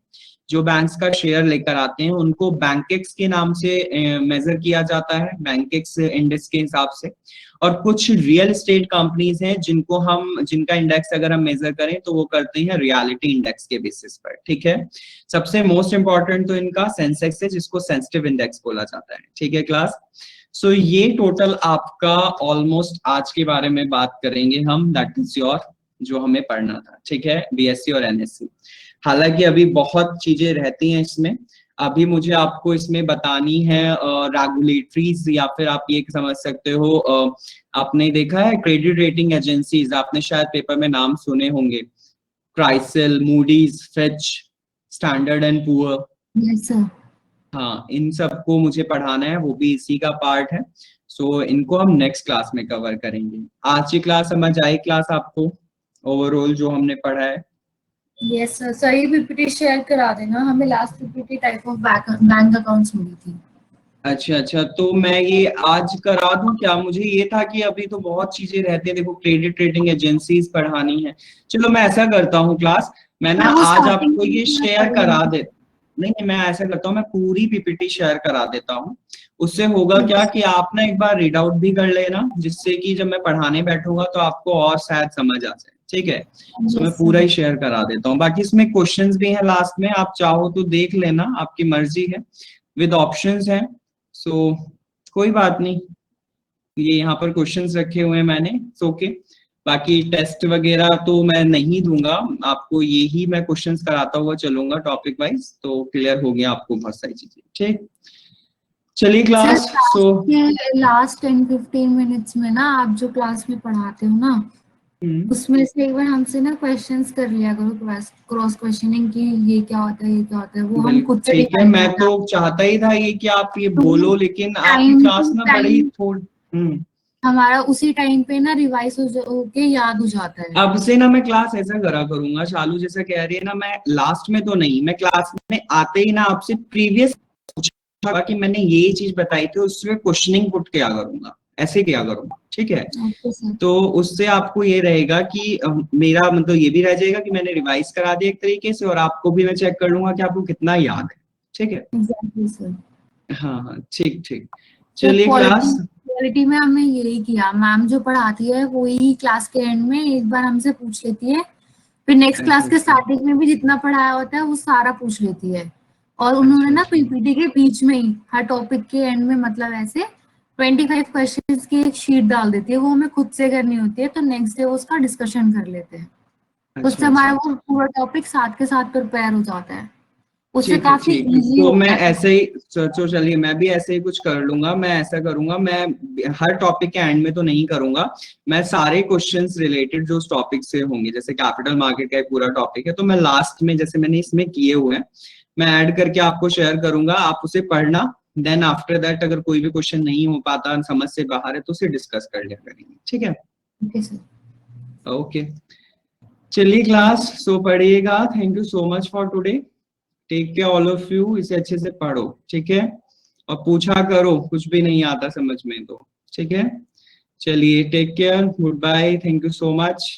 जो बैंक्स का शेयर लेकर आते हैं, उनको बैंकेक्स के नाम से मेजर किया जाता है, बैंकेक्स इंडेक्स के हिसाब से। और कुछ रियल एस्टेट कंपनीज हैं जिनका इंडेक्स अगर हम मेजर करें तो वो करते हैं रियलिटी इंडेक्स के बेसिस पर, ठीक है। सबसे मोस्ट इंपॉर्टेंट तो इनका सेंसेक्स है, जिसको सेंसिटिव इंडेक्स बोला जाता है, ठीक है क्लास। सो ये टोटल आपका ऑलमोस्ट आज के बारे में बात करेंगे हम, दैट इज योर जो हमें पढ़ना था, ठीक है, बीएससी और एनएससी। हालांकि अभी बहुत चीजें रहती हैं इसमें, अभी मुझे आपको इसमें बतानी है रेगुलेटरीज, या फिर आप ये समझ सकते हो आपने देखा है क्रेडिट रेटिंग एजेंसीज, आपने शायद पेपर में नाम सुने होंगे, CRISIL, Moody's, Fitch, standard and poor. Yes sir. हाँ, इन सबको मुझे पढ़ाना है, वो भी इसी का पार्ट है। सो इनको हम नेक्स्ट क्लास में कवर करेंगे। आज की क्लास समझ आई क्लास आपको, ओवरऑल जो हमने पढ़ा है? यस सर, सही पीपीटी शेयर करा देना, हमें last PPT type of bank accounts मिली थी। अच्छा, तो मैं ये आज करा दूं क्या? मुझे ये था कि अभी तो बहुत चीजें रहती है, देखो क्रेडिट रेटिंग एजेंसीज पढ़ानी है। चलो मैं ऐसा करता हूँ क्लास, मैं ना आज आपको ये शेयर करा दे, नहीं मैं ऐसा करता हूँ, मैं पूरी पीपीटी शेयर करा देता हूँ। उससे होगा क्या कि आप ना एक बार रीड आउट भी कर लेना, जिससे कि जब मैं पढ़ाने बैठूंगा तो आपको और शायद समझ आ जाए, ठीक है। तो मैं पूरा ही शेयर करा देता हूँ। बाकी इसमें क्वेश्चंस भी हैं लास्ट में, आप चाहो तो देख लेना, आपकी मर्जी है, विद ऑप्शंस है। सो कोई बात नहीं, ये यहाँ पर क्वेश्चंस रखे हुए हैं मैंने, ओके। बाकी टेस्ट वगैरह तो मैं नहीं दूंगा आपको, यही मैं क्वेश्चंस कराता हुआ चलूंगा टॉपिक वाइज, तो क्लियर हो गया आपको बहुत सारी चीजें, ठीक। चलिए क्लास, सो लास्ट 10-15 मिनट्स में ना आप जो क्लास में पढ़ाते हो ना, उसमें से एक बार हमसे ना क्वेश्चंस कर लिया करो, क्रॉस क्वेश्चनिंग की, ये क्या होता है, ये क्या होता है, वो हम खुद से ठीक है। मैं तो चाहता ही था ये कि आप ये बोलो, लेकिन आपकी क्लास ना बड़ी थोड़ी हमारा उसी टाइम पे ना रिवाइज हो के याद हो जाता है। अब से ना मैं क्लास ऐसा करा करूंगा, शालू जैसा कह रही है ना, मैं लास्ट में तो नहीं, मैं क्लास में आते ही ना आपसे प्रीवियस पूछा कि मैंने ये चीज बताई थी, उसमें क्वेश्चनिंग पुट किया करूंगा, ऐसे किया करूंगा, ठीक है। तो उससे आपको ये रहेगा कि मेरा मतलब ये भी रह जाएगा कि मैंने रिवाइज करा दिया एक तरीके से, और आपको भी मैं चेक कर लूंगा कि आपको कितना याद है, ठीक है। Exactly sir. हाँ, ठीक। चलिए क्लास, क्वालिटी में हमने यही किया, मैम जो पढ़ाती है वही क्लास के एंड में एक बार हमसे पूछ लेती है फिर नेक्स्ट क्लास अच्छा, के अच्छा। स्टार्टिंग में भी जितना पढ़ाया होता है वो सारा पूछ लेती है। और उन्होंने ना अच्छा। पीपीटी के बीच में ही हर टॉपिक के एंड में मतलब ऐसे 25 क्वेश्चंस की एक शीट डाल देती है, वो हमें खुद से करनी होती है, तो नेक्स्ट डे उसका डिस्कशन कर लेते हैं। तो उससे अच्छा, हमारा अच्छा। वो पूरा टॉपिक साथ के साथ प्रिपेयर हो जाता है, उससे ठीक है, काफी ठीक है। इजी तो मैं होता है। ऐसे ही सोचो, चलिए मैं भी ऐसे ही कुछ कर लूंगा। मैं ऐसा करूंगा, मैं हर टॉपिक के एंड में तो नहीं करूंगा। मैं सारे क्वेश्चंस रिलेटेड जो उस टॉपिक से होंगे, जैसे कैपिटल मार्केट का एक पूरा टॉपिक है, तो मैं लास्ट में जैसे मैंने इसमें किए हुए हैं, मैं ऐड करके आपको शेयर करूंगा, आप उसे पढ़ना। देन आफ्टर दैट अगर कोई भी क्वेश्चन नहीं हो पाता, समझ से बाहर है, तो उसे डिस्कस कर लिया करेंगे। ठीक है, ओके सर। ओके। चलिए क्लास, सो पढ़िएगा। Thank you so much for today. Take care all of you. इसे अच्छे से पढ़ो, ठीक है, और पूछा करो, कुछ भी नहीं आता समझ में तो। ठीक है, चलिए, take care, goodbye, thank you so much.